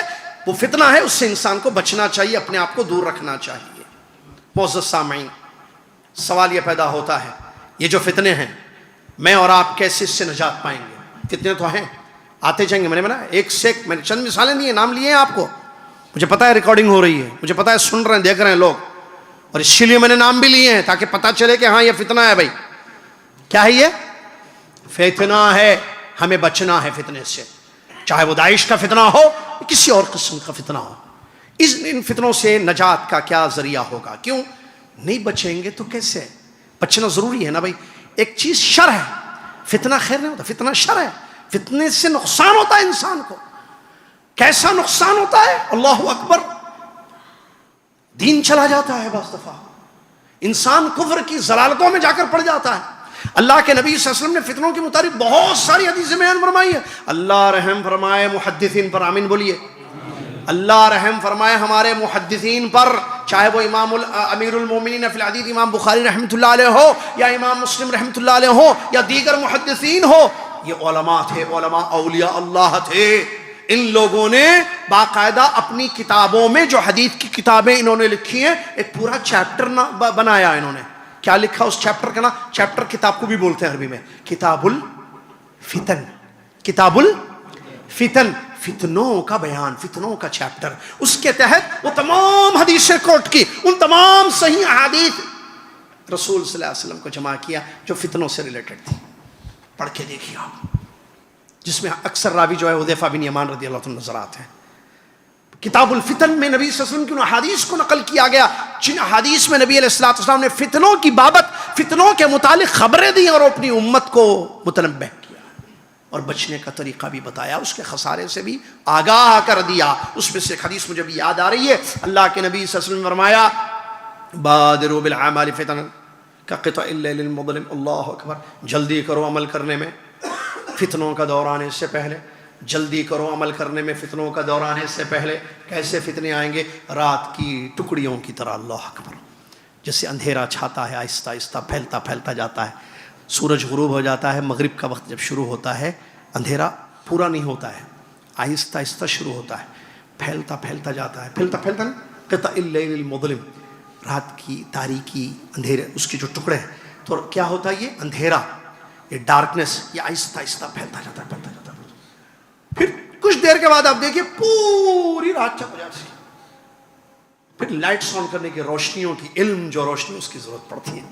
وہ فتنہ ہے, اس سے انسان کو بچنا چاہیے, اپنے آپ کو دور رکھنا چاہیے. معزز سامعین, سوال یہ پیدا ہوتا ہے یہ جو فتنے ہیں میں اور آپ کیسے اس سے نجات پائیں گے؟ فتنے تو ہیں, آتے جائیں گے. میں نے بنا ایک سے ایک, میں نے چند مثالیں دی ہیں, نام لیے ہیں آپ کو, مجھے پتا ہے ریکارڈنگ ہو رہی ہے, مجھے پتا ہے سن رہے ہیں, دیکھ رہے ہیں لوگ, اور اسی لیے میں نے نام بھی لیے ہیں تاکہ پتا چلے کہ ہاں یہ فتنہ ہے. بھائی کیا ہے؟ یہ فتنہ ہے, ہمیں بچنا ہے فتنے سے, چاہے وہ داعش کا فتنہ ہو, کسی اور قسم کا فتنہ ہو. ان فتنوں سے نجات کا کیا ذریعہ ہوگا؟ کیوں نہیں بچیں گے تو کیسے؟ بچنا ضروری ہے نا بھائی. ایک چیز شر ہے, فتنہ خیر نہیں ہوتا, فتنہ شر ہے. فتنے سے نقصان ہوتا ہے انسان کو. کیسا نقصان ہوتا ہے؟ اللہ اکبر, دین چلا جاتا ہے, بعض دفعہ انسان کفر کی ضلالتوں میں جا کر پڑ جاتا ہے. اللہ کے نبی صلی اللہ علیہ وسلم نے فتنوں کے متعلق بہت ساری حدیثیں بیان فرمائی ہیں. اللہ رحم فرمائے محدثین پر, آمین بولیے. اللہ رحم فرمائے ہمارے محدثین پر, چاہے وہ امام امیر المومنین فی الحدیث امام بخاری رحمۃ اللہ علیہ ہو, یا امام مسلم رحمۃ اللہ علیہ ہو, یا دیگر محدثین ہو. یہ علماء تھے, علماء اولیاء اللہ تھے. ان لوگوں نے باقاعدہ اپنی کتابوں میں جو حدیث کی کتابیں انہوں نے لکھی ہیں, ایک پورا چیپٹر بنایا. انہوں نے کیا لکھا اس چیپٹر کا نام؟ چیپٹر کتاب کو بھی بولتے ہیں عربی میں کتاب الفتن. کتاب الفتن, فتنوں کا بیان, فتنوں کا چیپٹر. اس کے تحت وہ تمام حدیثیں کوٹ کی, ان تمام صحیح احادیث رسول صلی اللہ علیہ وسلم کو جمع کیا جو فتنوں سے ریلیٹڈ تھی. پڑھ کے دیکھیے آپ, جس میں اکثر راوی جو ہے حذیفہ بن یمان رضی اللہ عنہ نظر آتے ہیں. کتاب الفتن میں نبی صلی اللہ علیہ وسلم کی ان احادیث کو نقل کیا گیا جن احادیث میں نبی علیہ الصلوۃ والسلام نے فتنوں کی بابت، فتنوں کے متعلق خبریں دی اور اپنی امت کو متنبہ کیا اور بچنے کا طریقہ بھی بتایا، اس کے خسارے سے بھی آگاہ کر دیا۔ اس میں سے ایک حدیث مجھے بھی یاد آ رہی ہے، اللہ کے نبی صلی اللہ علیہ وسلم نے فرمایا بادروا بالاعمال فتنا کقطع اللیل المظلم، اللہ اکبر، جلدی کرو عمل کرنے میں فتنوں کا دور آنے سے پہلے، جلدی کرو عمل کرنے میں فتنوں کا دور آنے سے پہلے۔ کیسے فتنے آئیں گے؟ رات کی ٹکڑیوں کی طرح، اللہ اکبر، جیسے اندھیرا چھاتا ہے آہستہ آہستہ پھیلتا پھیلتا جاتا ہے، سورج غروب ہو جاتا ہے، مغرب کا وقت جب شروع ہوتا ہے اندھیرا پورا نہیں ہوتا ہے، آہستہ آہستہ شروع ہوتا ہے، پھیلتا پھیلتا جاتا ہے، پھیلتا پھیلتا نا، قطع اللیل المظلم، رات کی تاریکی، اندھیرے، اس کے جو ٹکڑے ہیں، تو کیا ہوتا ہے یہ اندھیرا، یہ ڈارکنیس، یہ آہستہ آہستہ پھیلتا جاتا ہے، پھیلتا جاتا ہے، پھر کچھ دیر کے بعد آپ دیکھیے پوری رات چپ ہو جاتی ہے، پھر لائٹس آن کرنے کی، روشنیوں کی، علم جو روشنی اس کی ضرورت پڑتی ہے۔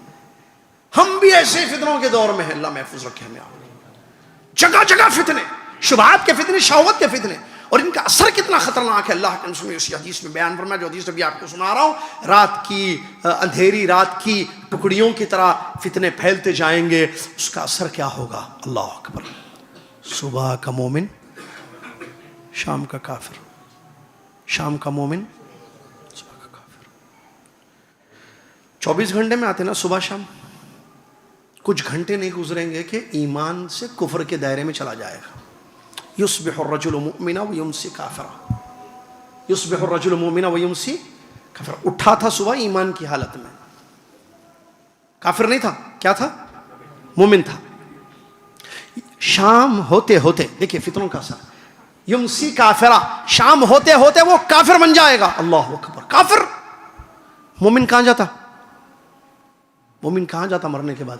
ہم بھی ایسے فتنوں کے دور میں ہیں، اللہ محفوظ رکھے ہمیں آپ، جگہ جگہ فتنے، شبہات کے فتنے، شہوت کے فتنے، اور ان کا اثر کتنا خطرناک ہے اللہ کے رسول نے اسی حدیث میں بیان فرمایا، جو حدیث ابھی آپ کو سنا رہا ہوں، رات کی اندھیری رات کی ٹکڑیوں کی طرح فتنے پھیلتے جائیں گے، اس کا اثر کیا ہوگا؟ اللہ اکبر، صبح کا مومن شام کا کافر، شام کا مومن صبح کا کافر۔ 24 گھنٹے میں آتے نا صبح شام، کچھ گھنٹے نہیں گزریں گے کہ ایمان سے کفر کے دائرے میں چلا جائے گا۔ یصبح الرجل مؤمنا ویمسی کافرا، یصبح الرجل مؤمنا ویمسی کافرا، اٹھا تھا صبح ایمان کی حالت میں، کافر نہیں تھا، کیا تھا؟ مومن تھا۔ شام ہوتے ہوتے دیکھیں فتنوں کا اثر، یمسی کافرا، شام ہوتے ہوتے وہ کافر بن جائے گا، اللہ اکبر، کافر۔ مومن کہاں جاتا؟ مومن کہاں جاتا مرنے کے بعد؟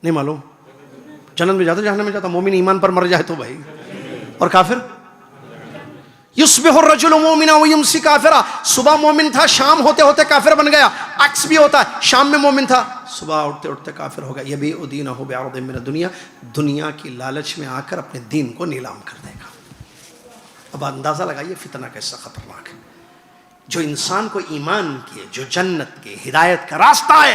نہیں معلوم، جنت میں جاتا جہنم میں جاتا؟ مومن ایمان پر مر جائے تو بھائی، اور کافر؟ یصبح الرجل مؤمنا ویمسی کافرا، صبح مومن تھا، شام ہوتے ہوتے کافر بن گیا۔ عکس بھی ہوتا ہے، شام میں مومن تھا، صبح اٹھتے اٹھتے کافر ہو گیا۔ یبیع دینہ بعرض من الدنیا، دنیا کی لالچ میں آ کر اپنے دین کو نیلام کر دے گا۔ اب اندازہ لگائیے فتنہ کیسا خطرناک ہے۔ جو انسان کو ایمان کے، جو جنت کے، ہدایت کا راستہ ہے،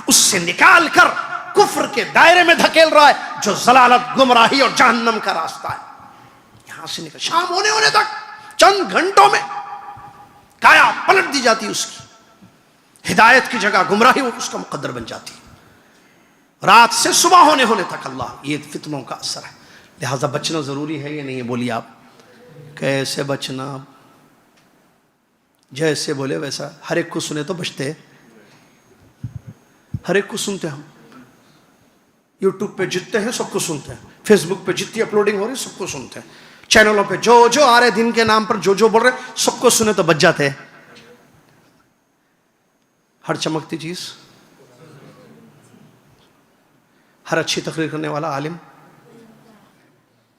اس سے نکال کر کفر کے دائرے میں دھکیل رہا ہے، جو ضلالت، گمراہی اور جہنم کا راستہ ہے، یہاں سے نکل، شام ہونے تک چند گھنٹوں میں کایا پلٹ دی جاتی، اس کی ہدایت کی جگہ گمراہی اس کا مقدر بن جاتی، رات سے صبح ہونے تک۔ اللہ، یہ فتنوں کا اثر ہے، لہذا بچنا ضروری ہے یا نہیں؟ بولیے آپ، کیسے بچنا؟ جیسے بولے ویسا، ہر ایک کو سنے تو بچتے، ہر ایک کو سنتے، ہم یوٹیوب پہ جتنے ہیں سب کو سنتے ہیں، فیس بک پہ جتنی اپلوڈنگ ہو رہی سب کو سنتے ہیں، چینلوں پہ جو آ رہے دین کے نام پر جو بول رہے سب کو سنے تو بچ جاتے ہیں۔ ہر چمکتی چیز، ہر اچھی تقریر کرنے والا عالم،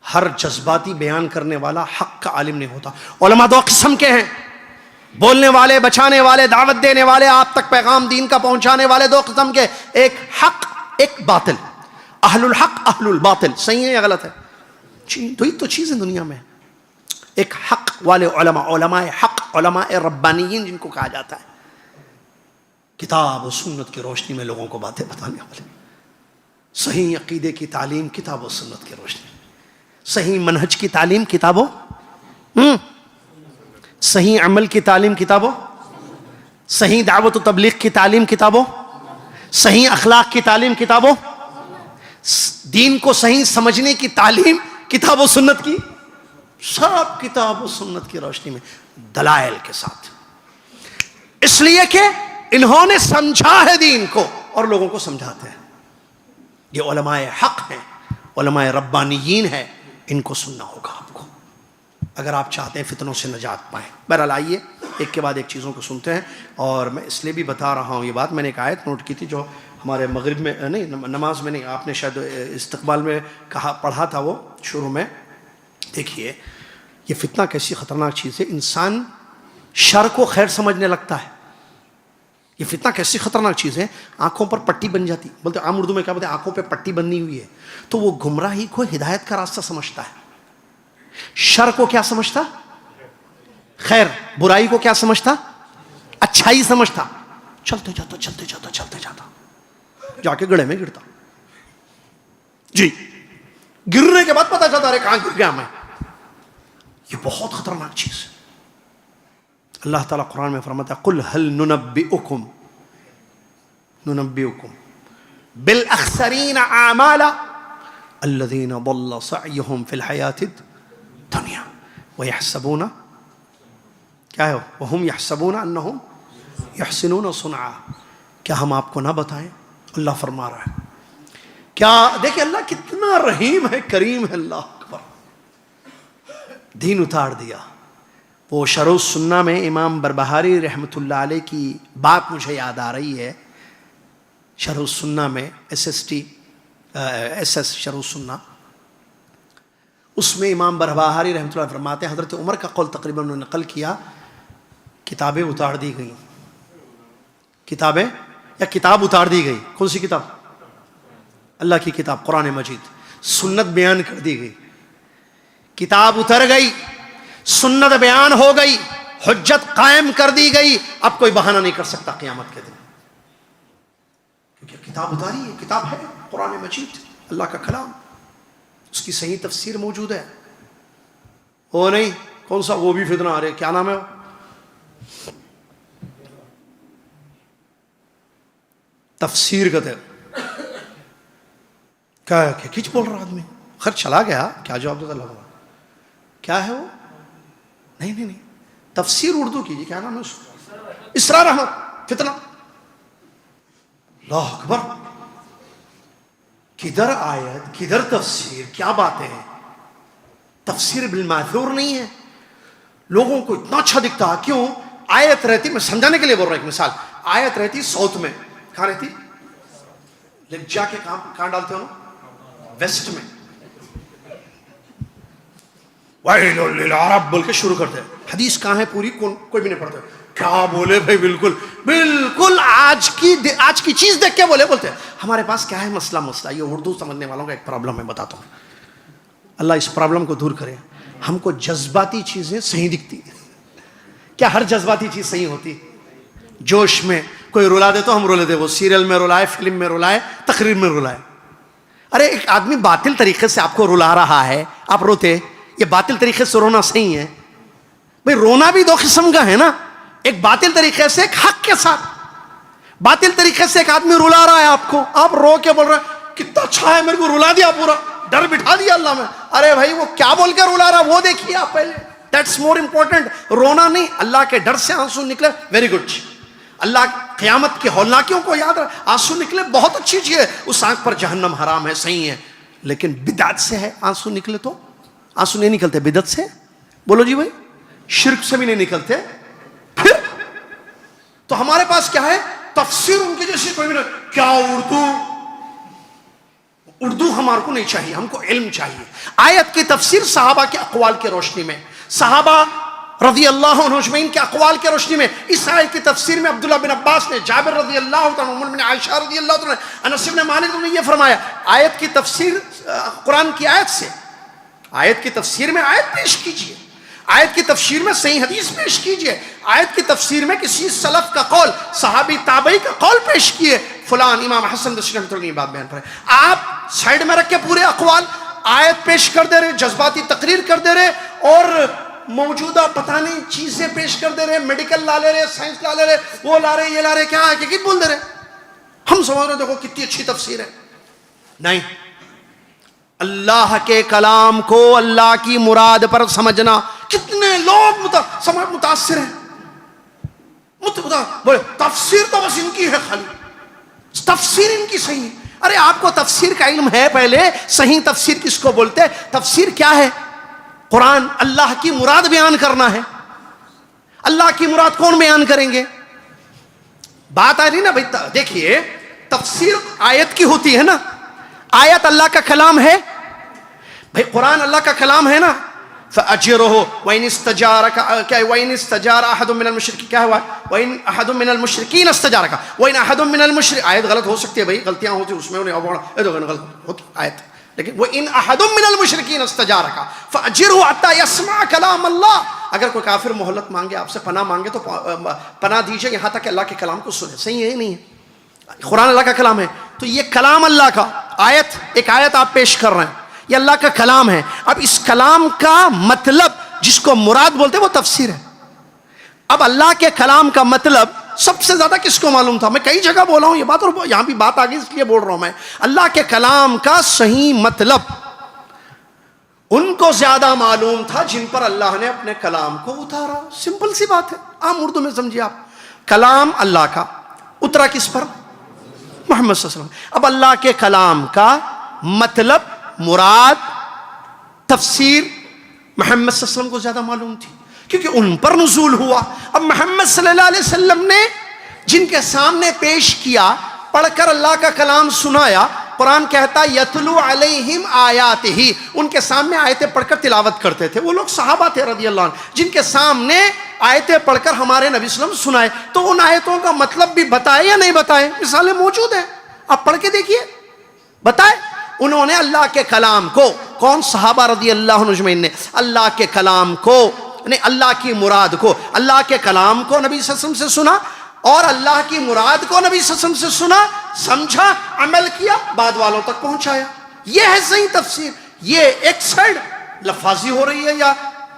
ہر جذباتی بیان کرنے والا حق کا عالم نہیں ہوتا۔ علماء دو قسم کے ہیں، بولنے والے، بچانے والے، دعوت دینے والے، آپ تک پیغام دین کا پہنچانے والے، دو قسم کے، ایک حق ایک باطل، اہل الحق اہل الباطل، صحیح ہے یا غلط ہے؟ دو ہی تو چیز ہے دنیا میں، ایک حق والے علماء، علماء حق، علماء ربانیین جن کو کہا جاتا ہے، کتاب و سنت کی روشنی میں لوگوں کو باتیں بتانے والے، صحیح عقیدے کی تعلیم کتاب و سنت کی روشنی، صحیح منہج کی تعلیم کتابوں، صحیح عمل کی تعلیم کتابوں، صحیح دعوت و تبلیغ کی تعلیم کتابوں، صحیح اخلاق کی تعلیم کتابوں، دین کو صحیح سمجھنے کی تعلیم کتاب و سنت کی، سب کتاب و سنت کی روشنی میں دلائل کے ساتھ، اس لیے کہ انہوں نے سمجھا ہے دین کو اور لوگوں کو سمجھاتے ہیں۔ یہ علماء حق ہیں، علماء ربانیین ہیں، ان کو سننا ہوگا آپ کو اگر آپ چاہتے ہیں فتنوں سے نجات پائیں۔ بہرحال آئیے ایک کے بعد ایک چیزوں کو سنتے ہیں، اور میں اس لیے بھی بتا رہا ہوں یہ بات، میں نے ایک آیت نوٹ کی تھی جو ہمارے مغرب میں نہیں، نماز میں نہیں، آپ نے شاید استقبال میں پڑھا تھا، وہ شروع میں دیکھیے، یہ فتنہ کیسی خطرناک چیز ہے، انسان شر کو خیر سمجھنے لگتا ہے۔ یہ فتنہ کیسی خطرناک چیز ہے، آنکھوں پر پٹی بن جاتی، بولتے عام اردو میں کیا بولتے ہیں، آنکھوں پہ پٹی بنی ہوئی ہے، تو وہ گمراہی کو ہدایت کا راستہ سمجھتا ہے، شر کو کیا سمجھتا؟ خیر برائی کو کیا سمجھتا؟ اچھائی سمجھتا. چلتے جاتا جا کے گڑھے میں گرتا. جی گرنے کے بعد پتا چلتا ارے کہاں گر گیا میں. یہ بہت خطرناک چیز ہے. اللہ تعالیٰ قرآن میں فرماتا ہے قل هل ننبئکم بالاخسرین اعمالا الذین ضل سعیهم فی الحیاۃ الدنیا ویحسبون کیا ہے وہم یحسبون انہم یحسنون صنعا. کیا ہم آپ کو نہ بتائیں؟ اللہ فرما رہا ہے. کیا دیکھیں اللہ کتنا رحیم ہے، کریم ہے. اللہ اکبر. دین اتار دیا. وہ شرح السنہ میں امام بربہاری رحمۃ اللہ علیہ کی بات مجھے یاد آ رہی ہے. شرح السنہ میں ایس شرح السنہ، اس میں امام بربہاری رحمۃ اللہ فرماتے ہیں حضرت عمر کا قول تقریباً انہوں نے نقل کیا. کتابیں اتار دی گئیں، کتابیں یا کتاب اتار دی گئی. کون سی کتاب؟ اللہ کی کتاب قرآن مجید. سنت بیان کر دی گئی، کتاب اتر گئی، سنت بیان ہو گئی، حجت قائم کر دی گئی. اب کوئی بہانہ نہیں کر سکتا قیامت کے دن، کیونکہ کتاب اتاری ہے. کتاب ہے قرآن مجید، اللہ کا کلام. اس کی صحیح تفسیر موجود ہے. وہ نہیں کون سا وہ بھی فتنہ آ رہے، کیا نام ہے وہ، تفسیر کا کیا ہے، کچھ بول رہا آدمی. خیر چلا گیا، کیا جواب دیتا لگا. کیا ہے وہ؟ نہیں تفسیر اردو کی. کیا نام ہے اس کو؟ اسرار احمد. فتنہ. اللہ اکبر. کدھر آیت کدھر تفسیر، کیا باتیں ہیں. تفسیر بالماثور نہیں ہے. لوگوں کو اتنا اچھا دکھتا. کیوں؟ آیت رہتی، میں سمجھانے کے لیے بول رہا ہوں ایک مثال. آیت رہتی ساؤتھ میں، کہاں رہتی؟ جا کے کہاں ڈالتے ہو؟ ویسٹ میں. وَيْلٌ لِلْعَرَبِ بول کے شروع کرتے ہیں. حدیث کہاں ہے پوری؟ کوئی بھی نہیں پڑھتا. کیا بولے بھائی، بالکل آج کی چیز دیکھ کے بولتے ہیں. ہمارے پاس کیا ہے مسئلہ یہ اردو سمجھنے والوں کا ایک پرابلم ہے، بتاتا ہوں. اللہ اس پرابلم کو دور کرے. ہم کو جذباتی چیزیں صحیح دکھتی ہیں. کیا ہر جذباتی چیز صحیح ہوتی؟ جوش میں کوئی رلا دے تو ہم رولے دے. وہ سیریل میں رلائے، فلم میں رلائے، تقریر میں رلائے. ارے ایک آدمی باطل طریقے سے آپ کو رلا رہا ہے، آپ روتے. یہ باطل طریقے سے رونا صحیح ہے؟ بھئی رونا بھی دو قسم کا ہے نا. ایک باطل طریقے سے، ایک حق کے ساتھ. باطل طریقے سے ایک آدمی رلا رہا ہے آپ کو، آپ رو کے بول رہے ہیں کتنا اچھا ہے، میرے کو رلا دیا، پورا ڈر بٹھا دیا اللہ میں. ارے بھائی وہ کیا بول کے رلا رہا وہ دیکھیے آپ پہلے. That's more important. رونا نہیں، اللہ کے ڈر سے آنسو نکلے، ویری گڈ. اللہ قیامت کے ہولناکیوں کو یاد رکھ، آنسو نکلے بہت اچھی چیز ہے. اس آنکھ پر جہنم حرام ہے، صحیح ہے. لیکن بدعت سے ہے آنسو نکلے تو؟ آنسو نہیں نکلتے بدعت سے. بولو جی بھائی. شرک سے بھی نہیں نکلتے. پھر تو ہمارے پاس کیا ہے؟ تفسیر ان کی جیسی کوئی بھی نہیں. کیا اردو ہمارے کو نہیں چاہیے، ہم کو علم چاہیے. آیت کی تفسیر صحابہ کے اقوال کی روشنی میں، صحابہ رضی اللہ عنہ اجمعین کے اقوال کی روشنی میں. اس آیت کی تفسیر میں عبداللہ بن عباس نے، جابر رضی اللہ عنہ، عمر بن عائشہ رضی اللہ عنہ، انس بن مالک نے یہ فرمایا. آیت کی تفسیر قرآن کی آیت سے، آیت کی تفسیر میں آیت پیش کیجئے، آیت کی تفسیر میں صحیح حدیث پیش کیجئے، آیت کی تفسیر میں کسی سلف کا قول، صحابی تابعی کا قول پیش کیے. فلان امام حسن بصری رحمۃ اللہ کی بات بیان پر ہے. آپ سائیڈ میں رکھ کے پورے اقوال آیت پیش کر دے رہے، جذباتی تقریر کر دے رہے، اور موجودہ پتہ نہیں چیزیں پیش کر دے رہے، میڈیکل لا لے رہے، سائنس لا لے رہے، وہ لا رہے، یہ لا رہے. کیا حقیقت بول دے رہے. ہم سمجھ رہے دیکھو کتنی اچھی تفسیر ہے. نہیں، اللہ کے کلام کو اللہ کی مراد پر سمجھنا. کتنے لوگ متاثر ہیں، بولے تفسیر تو بس ان کی ہے، خالی تفسیر ان کی صحیح ہے. ارے آپ کو تفسیر کا علم ہے پہلے؟ صحیح تفسیر کس کو بولتے؟ تفسیر کیا ہے؟ قرآن اللہ کی مراد بیان کرنا ہے. اللہ کی مراد کون بیان کریں گے؟ بات آ رہی نا بھائی. دیکھیے تفسیر آیت کی ہوتی ہے نا. آیت اللہ کا کلام ہے بھائی، قرآن اللہ کا کلام ہے نا. فَأَجِرُهُ وَإِنِ اسْتَجَارَكَ وَإِنِ اسْتَجَارَ أَحَدٌ مِّنَ الْمُشْرِكِينَ. کیا ہوا؟ وَإِنْ أَحَدٌ مِّنَ الْمُشْرِكِينَ اسْتَجَارَكَ وَإِنْ أَحَدٌ مِّنَ الْمُشْرِكِينَ. آیت غلط ہو سکتی ہے بھائی، غلطیاں ہوتی ہیں اس میں، غلط ہوتی آیت. لیکن وَإِنْ أَحَدٌ مِّنَ الْمُشْرِكِينَ اسْتَجَارَكَ فَأَجِرْهُ حَتَّى يَسْمَعَ كَلَامَ اللَّهِ. اگر کوئی کافر مہلت مانگے، آپ سے پناہ مانگے تو پناہ دیجئے یہاں تک کہ اللہ کے کلام کو سنے. صحیح ہے نہیں ہے؟ قرآن اللہ کا کلام ہے، تو یہ کلام اللہ کا ایک آیت آپ پیش کر رہے ہیں، یہ اللہ کا کلام ہے. اب اس کلام کا مطلب جس کو مراد بولتے ہیں وہ تفسیر ہے. اب اللہ کے کلام کا مطلب سب سے زیادہ کس کو معلوم تھا؟ میں کئی جگہ بولا ہوں یہ بات، اور یہاں بھی بات آگئی اس لیے بول رہا ہوں میں. اللہ کے کلام کا صحیح مطلب ان کو زیادہ معلوم تھا جن پر اللہ نے اپنے کلام کو اتارا. سمپل سی بات ہے، عام اردو میں سمجھیے آپ. کلام اللہ کا اترا کس پر؟ محمد صلی اللہ علیہ وسلم. اب اللہ کے کلام کا مطلب، مراد، تفسیر محمد صلی اللہ علیہ وسلم کو زیادہ معلوم تھی کیونکہ ان پر نزول ہوا. اب محمد صلی اللہ علیہ وسلم نے جن کے سامنے پیش کیا، پڑھ کر اللہ کا کلام سنایا. قرآن کہتا یتلو علیہم آیاتہ، ان کے سامنے آیتیں پڑھ کر تلاوت کرتے تھے. وہ لوگ صحابہ تھے رضی اللہ عنہ جن کے سامنے آیتیں پڑھ کر ہمارے نبی صلی اللہ علیہ وسلم سنائے. تو ان آیتوں کا مطلب بھی بتائے یا نہیں بتائے؟ مثالیں موجود ہیں، آپ پڑھ کے دیکھیے، بتائے. انہوں نے اللہ کے کلام کو، کون؟ صحابہ رضی اللہ عنہ اجمعین نے اللہ کے کلام کو، نہیں اللہ کی مراد کو، اللہ کے کلام کو نبی صلی اللہ علیہ وسلم سے سنا اور اللہ کی مراد کو نبی صلی اللہ علیہ وسلم سے سنا، سمجھا، عمل کیا، بعد والوں تک پہنچایا. یہ ہے صحیح تفسیر. یہ ایک سائڈ لفاظی ہو رہی ہے یا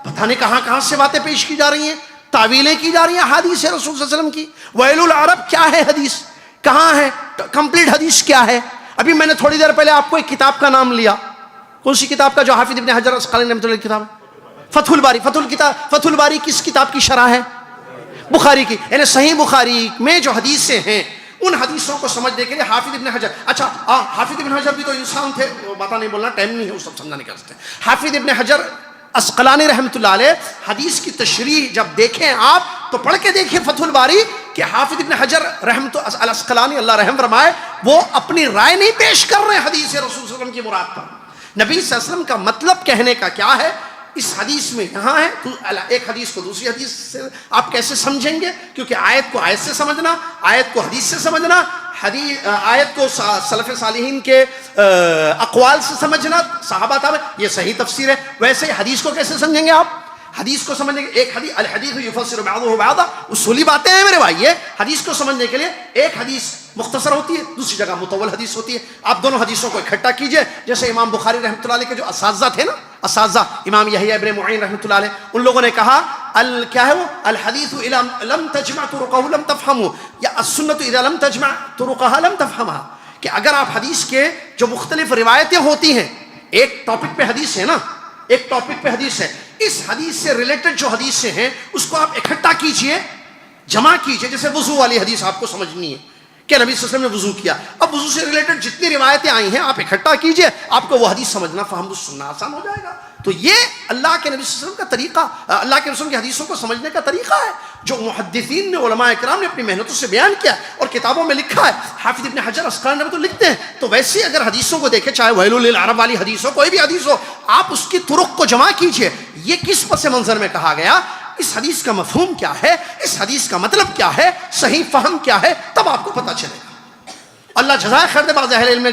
پتہ نہیں کہاں کہاں سے باتیں پیش کی جا رہی ہیں، تعویلیں کی جا رہی ہیں حدیث رسول صلی اللہ علیہ وسلم کی. ویل العرب کیا ہے حدیث؟ کہاں ہے کمپلیٹ حدیث؟ کیا ہے؟ ابھی میں نے تھوڑی دیر پہلے آپ کو ایک کتاب کا نام لیا. کون سی کتاب کا؟ جو حافظ ابن حجر اسقلانی رحمۃ اللہ علیہ کی کتاب ہے، فتح الباری. فتح الباری کس کتاب کی شرح ہے؟ بخاری کی. یعنی صحیح بخاری میں جو حدیثیں ہیں ان حدیثوں کو سمجھنے کے لیے حافظ ابن حجر، اچھا حافظ ابن حجر بھی تو انسان تھے، باتیں نہیں بولنا ٹائم نہیں ہے وہ سب سمجھانے کے واسطے. حافظ ابن حجر اسقلانی رحمۃ اللہ علیہ حدیث کی تشریح جب دیکھیں آپ تو پڑھ کے دیکھیں فتح الباری کہ حافظ ابن حجر رحمۃ الاسقلانی اللہ رحم فرمائے وہ اپنی رائے نہیں پیش کر رہے ہیں حدیث رسول صلی اللہ علیہ وسلم کی مراد پر. نبی صلی اللہ علیہ وسلم کا مطلب کہنے کا کیا ہے اس حدیث میں یہاں ہے. ایک حدیث کو دوسری حدیث سے آپ کیسے سمجھیں گے؟ کیونکہ آیت کو آیت سے سمجھنا، آیت کو حدیث سے سمجھنا، آیت کو سلف صالحین کے اقوال سے سمجھنا، صحابہ تابع، یہ صحیح تفسیر ہے. ویسے حدیث کو کیسے سمجھیں گے آپ؟ حدیث کو سمجھنے کے ایک حدیث، الحدیث یفسر بعضہ بعضا، اصولی باتیں ہیں میرے بھائی. یہ حدیث کو سمجھنے کے لیے ایک حدیث مختصر ہوتی ہے، دوسری جگہ مطول حدیث ہوتی ہے. آپ دونوں حدیثوں کو اکٹھا کیجئے. جیسے امام بخاری رحمۃ اللہ علیہ کے جو اساتذہ تھے نا، اساتذہ امام یحییٰ ابن معین رحمۃ اللہ علیہ، ان لوگوں نے کہا کیا ہے وہ الحدیث اذا لم تجمع طرقه لم تفهموا، یا السنت اذا لم تجمع طرقها لم تفهمها، کہ اگر آپ حدیث کے جو مختلف روایتیں ہوتی ہیں، ایک ٹاپک پہ حدیث ہے نا، ایک ٹاپک پہ حدیث ہے، اس حدیث سے ریلیٹڈ جو حدیثیں ہیں اس کو آپ اکٹھا کیجئے، جمع کیجئے. جیسے وضو والی حدیث آپ کو سمجھنی ہے کہ نبی صلی اللہ علیہ وسلم نے وضو کیا، اب وضو سے ریلیٹڈ جتنی روایتیں آئی ہیں آپ اکٹھا کیجئے، آپ کو وہ حدیث سمجھنا، فہم سننا آسان ہو جائے گا. تو یہ اللہ کے نبی صلی اللہ علیہ وسلم کا طریقہ، اللہ کے رسول کی حدیثوں کو سمجھنے کا طریقہ ہے جو محدثین نے، علماء اکرام نے اپنی محنتوں سے بیان کیا اور کتابوں میں لکھا ہے. حافظ ابن حجر اسقلانی نے تو لکھتے ہیں. تو ویسے اگر حدیثوں کو دیکھیں، چاہے ویل للعرب والی حدیث ہو، کوئی بھی حدیث ہو، آپ اس کی طرق کو جمع کیجئے. یہ کس پس منظر میں کہا گیا؟ اس حدیث کا مفہوم کیا ہے، اس حدیث کا مطلب کیا ہے، صحیح فہم کیا ہے، تب آپ کو پتہ چلے گا. اللہ جزائے خیر دے. بعض اہل علم نے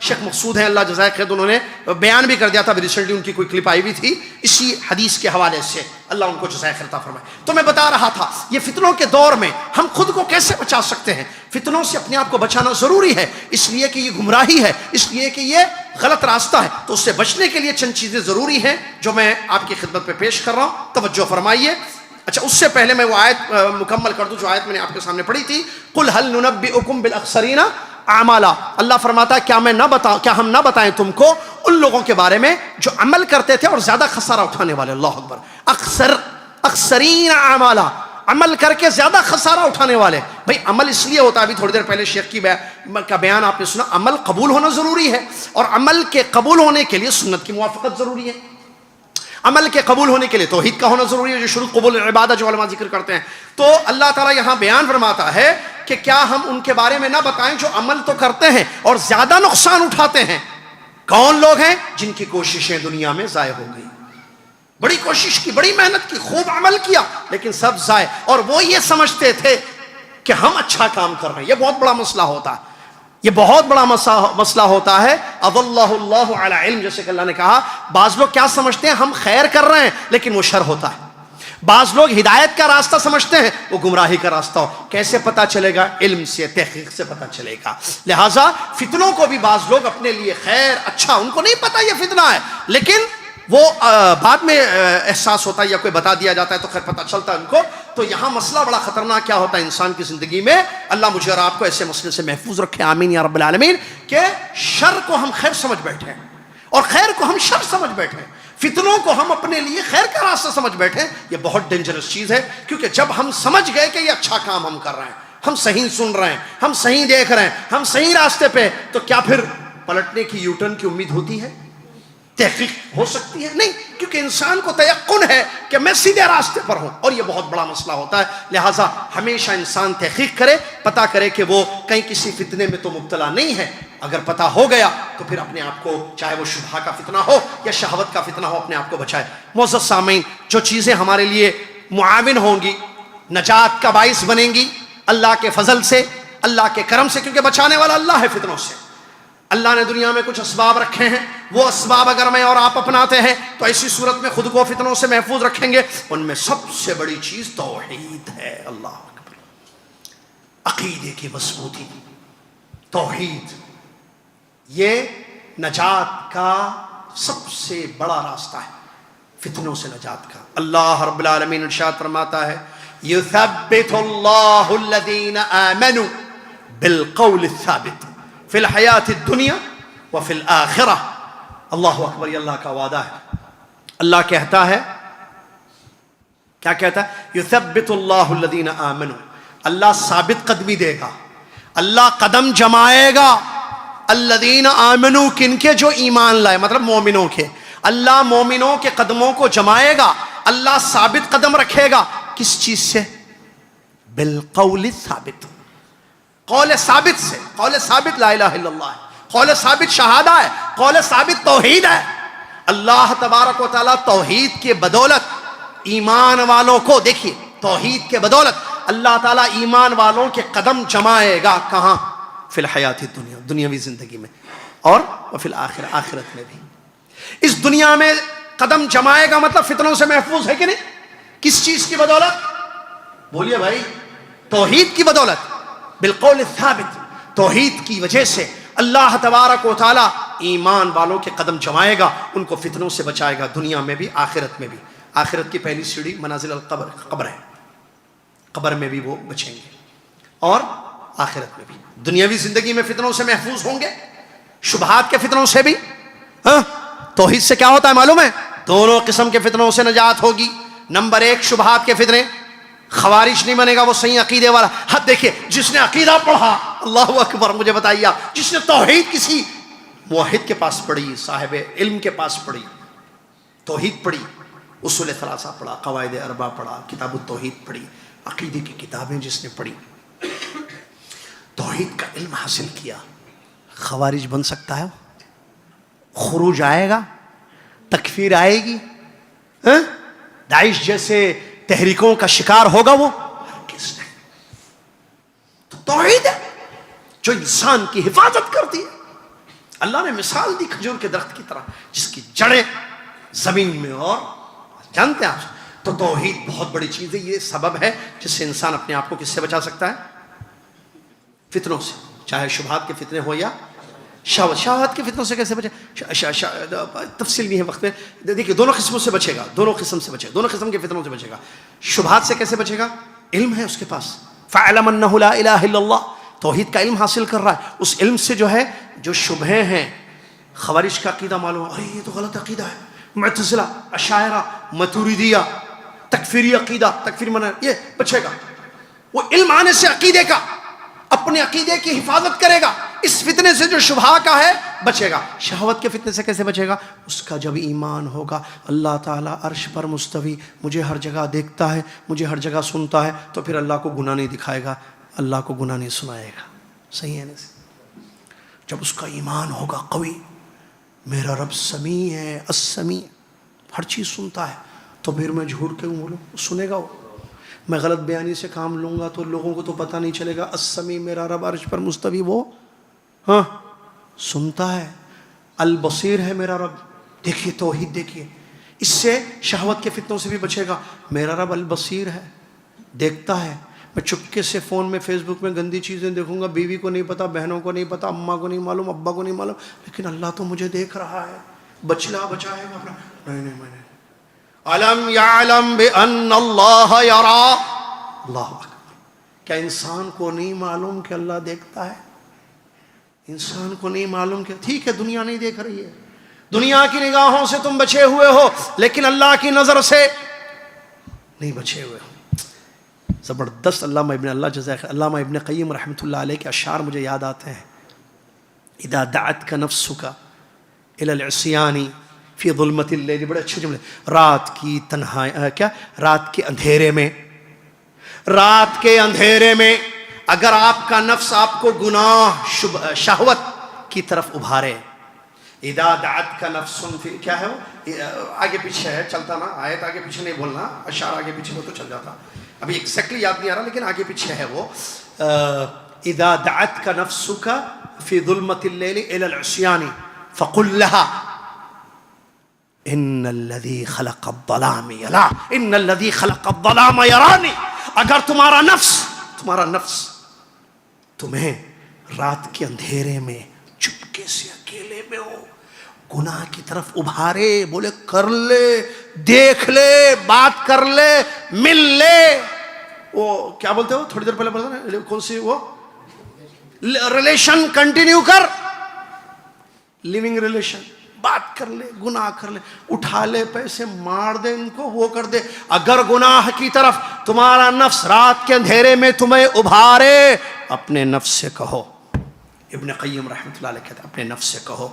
شیخ مقصود ہیں اللہ جزائے خیر، انہوں نے بیان بھی کر دیا تھا، ریسنٹلی ان کی کوئی کلپ آئی ہوئی تھی اسی حدیث کے حوالے سے، اللہ ان کو جزائے خیر عطا فرمائے. تو میں بتا رہا تھا یہ فتنوں کے دور میں ہم خود کو کیسے بچا سکتے ہیں. فتنوں سے اپنے آپ کو بچانا ضروری ہے، اس لیے کہ یہ گمراہی ہے، اس لیے کہ یہ غلط راستہ ہے. تو اس سے بچنے کے لیے چند چیزیں ضروری ہیں جو میں آپ کی خدمت پہ پیش کر رہا ہوں، توجہ فرمائیے. اچھا اس سے پہلے میں وہ آیت مکمل کر دوں جو آیت میں نے آپ کے سامنے پڑھی تھی. قل هل ننبئکم بالاخسرین اعمالا. اللہ فرماتا ہے کیا ہم نہ بتائیں تم کو ان لوگوں کے بارے میں جو عمل کرتے تھے اور زیادہ خسارہ اٹھانے والے. اللہ اکبر. اخسرین اعمالا، عمل کر کے زیادہ خسارہ اٹھانے والے. بھائی عمل اس لیے ہوتا ہے، ابھی تھوڑی دیر پہلے شیخ کی کا بیان آپ نے سنا، عمل قبول ہونا ضروری ہے اور عمل کے قبول ہونے کے لیے سنت کی موافقت ضروری ہے. عمل کے قبول ہونے کے لیے توحید کا ہونا ضروری ہے، جو شروط قبول العبادہ جو علماء ذکر کرتے ہیں. تو اللہ تعالیٰ یہاں بیان فرماتا ہے کہ کیا ہم ان کے بارے میں نہ بتائیں جو عمل تو کرتے ہیں اور زیادہ نقصان اٹھاتے ہیں. کون لوگ ہیں؟ جن کی کوششیں دنیا میں ضائع ہو گئی. بڑی کوشش کی، بڑی محنت کی، خوب عمل کیا، لیکن سب ضائع. اور وہ یہ سمجھتے تھے کہ ہم اچھا کام کر رہے ہیں. یہ بہت بڑا مسئلہ ہوتا ہے، یہ بہت بڑا مسئلہ ہوتا ہے. اضلہ اللہ علی علم، جیسے کہ اللہ نے کہا بعض لوگ کیا سمجھتے ہیں ہم خیر کر رہے ہیں لیکن وہ شر ہوتا ہے. بعض لوگ ہدایت کا راستہ سمجھتے ہیں، وہ گمراہی کا راستہ ہو، کیسے پتہ چلے گا؟ علم سے، تحقیق سے پتہ چلے گا۔ لہٰذا فتنوں کو بھی بعض لوگ اپنے لیے خیر، اچھا، ان کو نہیں پتہ یہ فتنہ ہے، لیکن وہ بعد میں احساس ہوتا ہے یا کوئی بتا دیا جاتا ہے تو خیر پتہ چلتا ہے ان کو۔ تو یہاں مسئلہ بڑا خطرناک کیا ہوتا ہے انسان کی زندگی میں، اللہ مجھے اور آپ کو ایسے مسئلے سے محفوظ رکھے، آمین یا رب العالمین، کہ شر کو ہم خیر سمجھ بیٹھے ہیں اور خیر کو ہم شر سمجھ بیٹھے ہیں، فتنوں کو ہم اپنے لیے خیر کا راستہ سمجھ بیٹھے ہیں۔ یہ بہت ڈینجرس چیز ہے، کیونکہ جب ہم سمجھ گئے کہ یہ اچھا کام ہم کر رہے ہیں، ہم صحیح سن رہے ہیں، ہم صحیح دیکھ رہے ہیں، ہم صحیح راستے پہ، تو کیا پھر پلٹنے کی یو ٹرن کی امید ہوتی ہے؟ تحقیق ہو سکتی ہے؟ نہیں، کیونکہ انسان کو تیقن ہے کہ میں سیدھے راستے پر ہوں، اور یہ بہت بڑا مسئلہ ہوتا ہے۔ لہٰذا ہمیشہ انسان تحقیق کرے، پتہ کرے کہ وہ کہیں کسی فتنے میں تو مبتلا نہیں ہے۔ اگر پتہ ہو گیا تو پھر اپنے آپ کو، چاہے وہ شبہہ کا فتنہ ہو یا شہوت کا فتنہ ہو، اپنے آپ کو بچائے۔ معزز سامعین، جو چیزیں ہمارے لیے معاون ہوں گی، نجات کا باعث بنیں گی، اللہ کے فضل سے، اللہ کے کرم سے، کیونکہ بچانے والا اللہ ہے فتنوں سے۔ اللہ نے دنیا میں کچھ اسباب رکھے ہیں، وہ اسباب اگر میں اور آپ اپناتے ہیں تو ایسی صورت میں خود کو فتنوں سے محفوظ رکھیں گے۔ ان میں سب سے بڑی چیز توحید ہے۔ اللہ اکبر، عقیدے کی مضبوطی، توحید، یہ نجات کا سب سے بڑا راستہ ہے، فتنوں سے نجات کا۔ اللہ رب العالمین ارشاد فرماتا ہے، یثبت اللہ الذین آمنوا بالقول الثابت فی الحیات الدنیا وفی الآخرہ۔ اللہ اکبر، یہ اللہ کا وعدہ ہے۔ اللہ کہتا ہے، کیا کہتا ہے؟ یثبت اللہ الذین آمنوا، اللہ ثابت قدمی دے گا، اللہ قدم جمائے گا، الذین آمنوا، کن کے؟ جو ایمان لائے، مطلب مومنوں کے۔ اللہ مومنوں کے قدموں کو جمائے گا، اللہ ثابت قدم رکھے گا، کس چیز سے؟ بالقول الثابت، قول ثابت سے۔ قول ثابت لا الہ الا اللہ ہے، قول ثابت شہادہ ہے، قول ثابت توحید ہے۔ اللہ تبارک و تعالیٰ توحید کے بدولت ایمان والوں کو، دیکھیے، توحید کے بدولت اللہ تعالیٰ ایمان والوں کے قدم جمائے گا، کہاں؟ فی الحیات الدنیا، دنیاوی زندگی میں، اور فی الآخرہ، آخرت میں بھی۔ اس دنیا میں قدم جمائے گا مطلب فتنوں سے محفوظ ہے کہ نہیں؟ کس چیز کی بدولت؟ بولیے بھائی، توحید کی بدولت، بالقول الثابت، توحید کی وجہ سے اللہ تبارک و تعالیٰ ایمان والوں کے قدم جمائے گا، ان کو فتنوں سے بچائے گا، دنیا میں بھی، آخرت میں بھی۔ آخرت کی پہلی سیڑھی منازل القبر، قبر ہے، قبر میں بھی وہ بچیں گے، اور آخرت میں بھی۔ دنیاوی زندگی میں فتنوں سے محفوظ ہوں گے، شبہات کے فتنوں سے بھی۔ ہاں، توحید سے کیا ہوتا ہے معلوم ہے؟ دونوں قسم کے فتنوں سے نجات ہوگی۔ نمبر ایک، شبہات کے فتنے، خوارج نہیں بنے گا، وہ صحیح عقیدے والا۔ حد دیکھیے، جس نے عقیدہ پڑھا، اللہ اکبر، مجھے بتائیے، جس نے توحید کسی موحد کے پاس پڑھی، صاحب علم کے پاس پڑھی، توحید پڑھی، اصول ثلاثہ پڑھا، قواعد اربع پڑھا، کتاب التوحید پڑھی، عقیدے کی کتابیں جس نے پڑھی، توحید کا علم حاصل کیا، خوارج بن سکتا ہے؟ خروج آئے گا؟ تکفیر آئے گی؟ داعش جیسے تحریکوں کا شکار ہوگا وہ؟ ہرگز نہیں۔ تو توحید ہے جو انسان کی حفاظت کرتی ہے۔ اللہ نے مثال دی کھجور کے درخت کی طرح، جس کی جڑیں زمین میں، اور جانتے ہیں آپ، تو توحید بہت بڑی چیز ہے۔ یہ سبب ہے جس سے انسان اپنے آپ کو کس سے بچا سکتا ہے؟ فتنوں سے، چاہے شبہات کے فتنے ہو یا شہوات کے فتنوں سے کیسے بچے؟ تفصیل نہیں ہے وقت میں، دیکھیے دونوں قسموں سے بچے گا، دونوں قسم سے بچے گا، دونوں قسم کے فتنوں سے بچے گا۔ شبہات سے کیسے بچے گا؟ علم ہے اس کے پاس، فَاعْلَمْ أَنَّهُ لَا إِلَهَ إِلَّا اللَّهُ، توحید کا علم حاصل کر رہا ہے، اس علم سے جو ہے جو شبہیں ہیں، خوارج کا عقیدہ معلوم، ارے یہ تو غلط عقیدہ ہے، معتزلہ، اشاعرہ، ماتوریدیہ، تکفیری عقیدہ، تکفیر منع، یہ بچے گا۔ وہ علم آنے سے عقیدے کا، اپنے عقیدے کی حفاظت کرے گا، اس فتنے سے جو شبہہ کا ہے بچے گا۔ شہوت کے فتنے سے کیسے بچے گا؟ اس کا جب ایمان ہوگا، اللہ تعالیٰ عرش پر مستوی، مجھے ہر جگہ دیکھتا ہے، مجھے ہر جگہ سنتا ہے، تو پھر اللہ کو گناہ نہیں دکھائے گا، اللہ کو گناہ نہیں سنائے گا۔ صحیح ہے نا؟ جب اس کا ایمان ہوگا قوی، میرا رب سمیع ہے، السمیع، ہر چیز سنتا ہے، تو پھر میں جھوٹ کیوں بولوں؟ سنے گا وہ۔ میں غلط بیانی سے کام لوں گا تو لوگوں کو تو پتہ نہیں چلے گا، السمیع، میرا رب عرش پر مستوی، وہ ہاں سنتا ہے، البصیر ہے میرا رب۔ دیکھیے توحید، دیکھیے اس سے شہوت کے فتنوں سے بھی بچے گا. میرا رب البصیر ہے، دیکھتا ہے. میں چپکے سے فون میں فیس بک میں گندی چیزیں دیکھوں گا، بیوی کو نہیں پتا، بہنوں کو نہیں پتا، اماں کو نہیں معلوم، ابا کو نہیں معلوم، لیکن اللہ تو مجھے دیکھ رہا ہے، بچائے گا اپنا. نہیں میں نے الم یعلم بان اللہ یرا. اللہ اکبر. کیا انسان کو نہیں معلوم کہ اللہ دیکھتا ہے؟ انسان کو نہیں معلوم کہ ٹھیک ہے دنیا نہیں دیکھ رہی ہے، دنیا کی نگاہوں سے تم بچے ہوئے ہو، لیکن اللہ کی نظر سے نہیں بچے ہوئے ہو. زبردست علامہ علامہ ابن قیم رحمۃ اللہ علیہ کے اشعار مجھے یاد آتے ہیں. اذا دعتک نفسک الی العصیان فی ظلمۃ اللیل. بڑے اچھے جملے. رات کی تنہائی رات کے اندھیرے میں اگر آپ کا نفس آپ کو گناہ شہوت کی طرف ابھارے. اذا دعتک نفس فی کیا ہے وہ آگے پیچھے ہے چلتا نا، آیت آگے پیچھے نہیں بولنا، اشعار آگے پیچھے ہو تو چل جاتا. ابھی ایگزیکٹلی یاد نہیں آ رہا لیکن آگے پیچھے ہے وہ. اذا دعتک نفسک فی ظلمۃ اللیل الی العصیان فقل لها ان الذی خلق الظلام یرا ان الذی خلق الظلام یرانی. اگر تمہارا نفس تمہیں رات کے اندھیرے میں چپکے سے اکیلے میں ہو گناہ کی طرف ابھارے، بولے کر لے، دیکھ لے، بات کر لے، مل لے، وہ کیا بولتے ہو تھوڑی دیر پہلے بولتے نا کون سی وہ ریلیشن کنٹینیو کر، لیونگ ریلیشن، بات کر لے، گناہ کر لے، اٹھا لے پیسے، مار دے ان کو، وہ کر دے. اگر گناہ کی طرف تمہارا نفس رات کے اندھیرے میں تمہیں ابھارے، اپنے نفس سے کہو. ابن قیم رحمۃ اللہ علیہ کہتے ہیں اپنے نفس سے کہو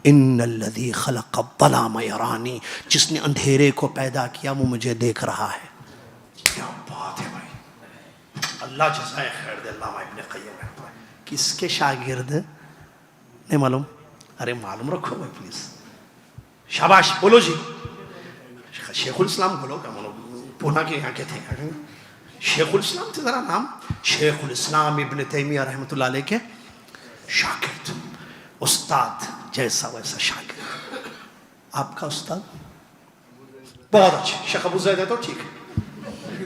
ان الذی خلق الظلام یرانی. جس نے اندھیرے کو پیدا کیا وہ مجھے دیکھ رہا ہے. کیا بات ہے بھائی، اللہ جزائے خیر دے علامہ ابن قیم رحمۃ اللہ. کس کے شاگرد نہیں معلوم؟ ارے معلوم رکھو بھائی پلیز، شاباش بولو جی. شیخ الاسلام بولو کیا بولو، پونا کے یہاں کے تھے شیخ الاسلام تھے ذرا نام. شیخ الاسلام ابن تیمیہ رحمۃ اللہ علیہ کے شاگرد، استاد جیسا ویسا شاگرد. آپ کا استاد بہت اچھا شیخ ابو زید ہے تو ٹھیک ہے،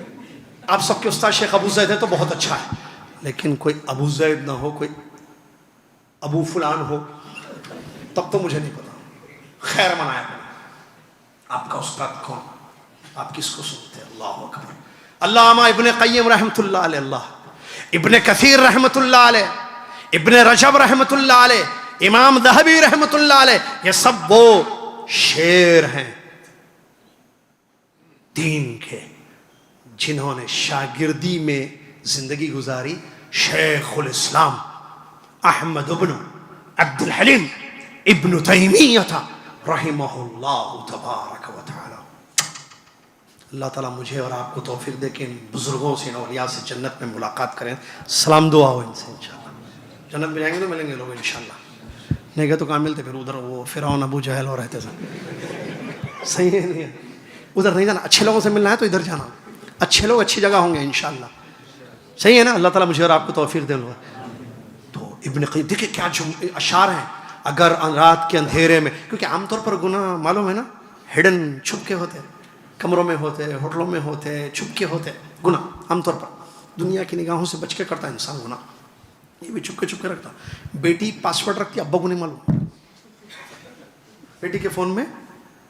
آپ سب کے استاد شیخ ابو زید ہے تو بہت اچھا ہے، لیکن کوئی ابو زید نہ ہو، کوئی ابو فلان ہو تب تو مجھے نہیں پتا. خیر منایا آپ کا استاد کون، آپ کس کو سنتے؟ اللہ اکبر. علامہ ابن قیم رحمۃ اللہ علیہ، اللہ ابن کثیر رحمۃ اللہ علیہ، ابن رجب رحمۃ اللہ علیہ، امام ذہبی رحمۃ اللہ علیہ، یہ سب وہ شیر ہیں دین کے جنہوں نے شاگردی میں زندگی گزاری. شیخ الاسلام احمد ابن عبد الحلیم ابن تیمیہ رحمہ اللہ تبارک و تعالی. اللہ تعالیٰ مجھے اور آپ کو توفیق دے کہ ان بزرگوں سے، ان اولیاء سے جنت میں ملاقات کریں. سلام دعا ہو ان سے انشاءاللہ. جنت میں جائیں گے تو ملیں گے لوگ انشاءاللہ، نہیں گئے تو کہاں ملتے پھر ادھر وہ فرعون ابو جہل اور رہتے تھے. صحیح ہے نہیں ہے، ادھر نہیں جانا. اچھے لوگوں سے ملنا ہے تو ادھر جانا، اچھے لوگ اچھی جگہ ہوں گے انشاءاللہ. صحیح ہے نا. اللہ تعالیٰ مجھے اور آپ کو توفیق دے. تو ابن قیم دیکھیں کیا اشعار ہیں. اگر رات کے اندھیرے میں، کیونکہ عام طور پر گناہ معلوم ہے نا ہڈن، چھپ کے ہوتے، کمروں میں ہوتے، ہوٹلوں میں ہوتے، چھپ کے ہوتے گناہ. عام طور پر دنیا کی نگاہوں سے بچ کے کرتا ہے انسان گناہ. یہ بھی چھپ کے رکھتا. بیٹی پاسورڈ رکھتی، ابا کو نہیں معلوم. بیٹی کے فون میں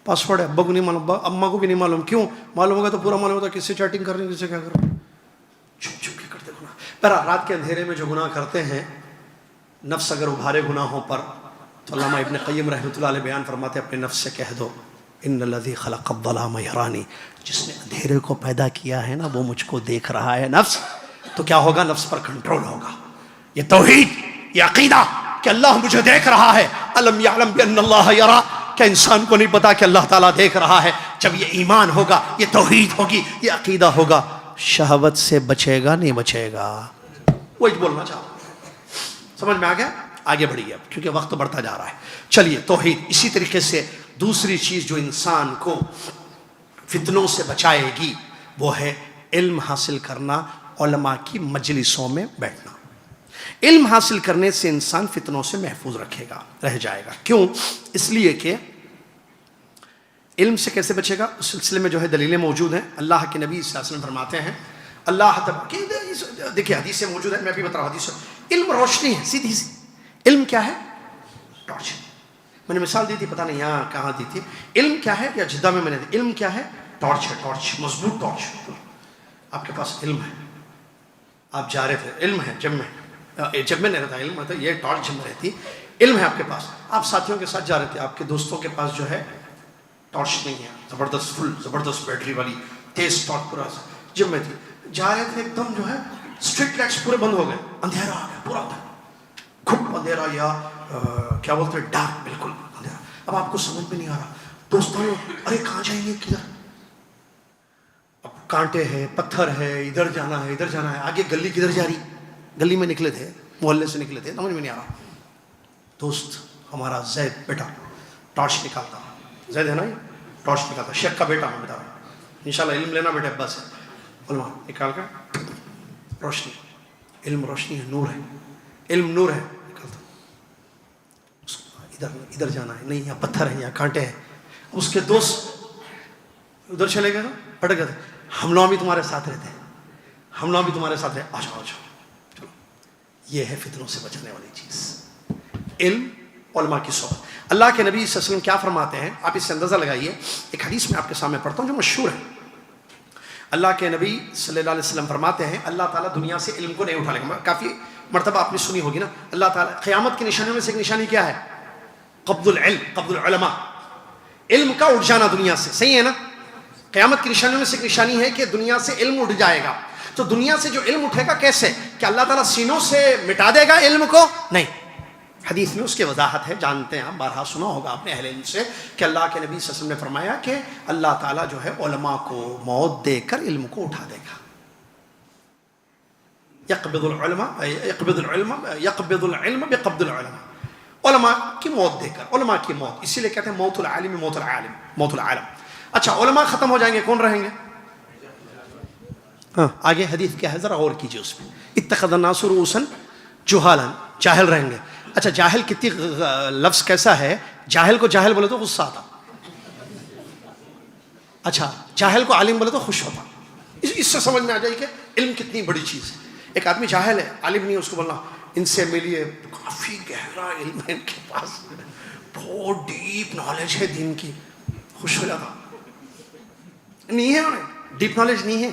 پاسورڈ ہے، ابا کو نہیں معلوم، اماں کو بھی نہیں معلوم. کیوں معلوم ہوگا تو پورا معلوم ہوتا کس سے چیٹنگ کر رہے ہیں، کس سے کیا کر رہے ہیں. چھپ کے کرتے گناہ. پر رات کے اندھیرے میں جو گناہ کرتے ہیں، نفس اگر ابھارے گناہوں پر، تو علامہ ابن قیم رحمۃ اللہ علیہ بیان فرماتے اپنے نفس سے کہہ دو ان الذی خلق الظلام یرانی. جس نے اندھیرے کو پیدا کیا ہے نا وہ مجھ کو دیکھ رہا ہے. نفس تو کیا ہوگا، نفس پر کنٹرول ہوگا. یہ توحید، یہ عقیدہ کہ اللہ مجھے دیکھ رہا ہے. الم یعلم بان اللہ یرا، کہ انسان کو نہیں پتا کہ اللہ تعالیٰ دیکھ رہا ہے. جب یہ ایمان ہوگا، یہ توحید ہوگی، یہ عقیدہ ہوگا، شہوت سے بچے گا نہیں بچے گا. وہی بولنا چاہوں. سمجھ میں آ گیا؟ آگے بڑھیے اب کیونکہ وقت بڑھتا جا رہا ہے. چلیے توحید. اسی طریقے سے دوسری چیز جو انسان کو فتنوں سے بچائے گی وہ ہے علم حاصل کرنا، علماء کی مجلسوں میں بیٹھنا. علم حاصل کرنے سے انسان فتنوں سے محفوظ رہ جائے گا. کیوں؟ اس لیے کہ علم سے کیسے بچے گا؟ اس سلسلے میں جو ہے دلیلیں موجود ہیں. اللہ کے نبی صلی اللہ علیہ وسلم فرماتے ہیں اللہ دیکھیے حدیث سے موجود ہے, میں بھی بتا رہا ہوں حدیث. علم روشنی ہے سیدھی سی. علم کیا ہے؟ ٹارچ. میں نے مثال دی تھی, پتہ نہیں یہاں کہاں دی تھی. علم کیا ہے, یا جدہ میں نے دی. علم کیا ہے؟ ٹارچ ہے. ٹارچ, مضبوط ٹارچ. آپ کے پاس علم ہے, آپ جا رہے تھے, علم ہے. جب میں نہیں رہتا علم ہوتا, یہ ٹارچ جب میں رہتی. علم ہے آپ کے پاس, آپ ساتھیوں کے ساتھ جا رہے تھے, آپ کے دوستوں کے پاس جو ہے ٹارچ نہیں ہے, زبردست فل زبردست بیٹری والی تیز ٹارچ پورا. جب میں تھی جا رہے تھے, ایک دم جو ہے اسٹریٹ لائٹس پورے بند ہو گئے, اندھیرا آ گیا پورا گھٹ اندھیرا, یا کیا بولتے ہیں ڈارک, بالکل اندھیرا. اب آپ کو سمجھ میں نہیں آ رہا. دوستوں ارے کہاں جائیں گے, کدھر؟ اب کانٹے ہیں, پتھر ہے, ادھر جانا ہے, ادھر جانا ہے. آگے گلی کدھر جا رہی, گلی میں نکلے تھے, محلے سے نکلے تھے, سمجھ میں نہیں آ رہا. دوست ہمارا زید بیٹا ٹارچ نکالتا, زید ہے نا, یہ ٹارچ نکالتا, شیخ کا بیٹا, میں بتا رہا ہوں انشاءاللہ علم لینا بیٹا ابا سے. علماء نکال کر روشنی, علم روشنی ہے, نور ہے, علم نور ہے, نکالتا. ادھر جانا ہے, نہیں, یا پتھر ہے, یا کانٹے ہیں. اس کے دوست ادھر چلے گئے, پڑ گئے تھے. ہم لوگ بھی تمہارے ساتھ رہتے ہیں, ہم لوگ بھی تمہارے ساتھ رہے, آ جاؤ. چلو, یہ ہے فتنوں سے بچنے والی چیز, علم, علماء کی صحبت. اللہ کے نبی صلی اللہ علیہ وسلم کیا فرماتے ہیں, آپ اس سے اندازہ لگائیے. ایک حدیث میں آپ کے سامنے پڑھتا ہوں جو مشہور ہے. اللہ کے نبی صلی اللہ علیہ وسلم فرماتے ہیں اللہ تعالیٰ دنیا سے علم کو نہیں اٹھا لے گا. کافی مرتبہ آپ نے سنی ہوگی نا, اللہ تعالیٰ قیامت کی نشانیوں میں سے ایک نشانی کیا ہے؟ قبض العلم, قبض العلماء, علم کا اٹھ جانا دنیا سے. صحیح ہے نا؟ قیامت کی نشانیوں میں سے ایک نشانی ہے کہ دنیا سے علم اٹھ جائے گا. تو دنیا سے جو علم اٹھے گا کیسے؟ کہ اللہ تعالیٰ سینوں سے مٹا دے گا علم کو؟ نہیں. حدیث میں اس کی وضاحت ہے, جانتے ہیں آپ, بارہا سنا ہوگا آپ نے اہل علم سے, کہ اللہ کے نبی صلی اللہ علیہ وسلم نے فرمایا کہ اللہ تعالیٰ جو ہے علماء کو موت دے کر علم کو اٹھا دے گا. یقبض العلم بقبض العلماء, علماء کی موت دے کر, علماء کی موت, اسی لیے کہتے ہیں موت العالم, موت العالم, موت العالم. اچھا, علماء ختم ہو جائیں گے, کون رہیں گے؟ ہاں, آگے حدیث کیا ہے ذرا غور کیجیے اس میں. اتخذ الناس رؤوسا جہالا, جاہل رہیں گے. اچھا, جاہل کتنی لفظ کیسا ہے, جاہل کو جاہل بولے تو غصہ آتا, اچھا جاہل کو عالم بولے تو خوش ہوتا. اس سے سمجھ میں آ جائے کہ علم کتنی بڑی چیز ہے. ایک آدمی جاہل ہے, عالم نہیں ہے, اس کو بولنا ان سے ملیے, کافی گہرا علم ہے ان کے پاس, بہت ڈیپ نالج ہے دین کی, خوش ہو جاتا. نہیں ہے, انہیں ڈیپ نالج نہیں ہے,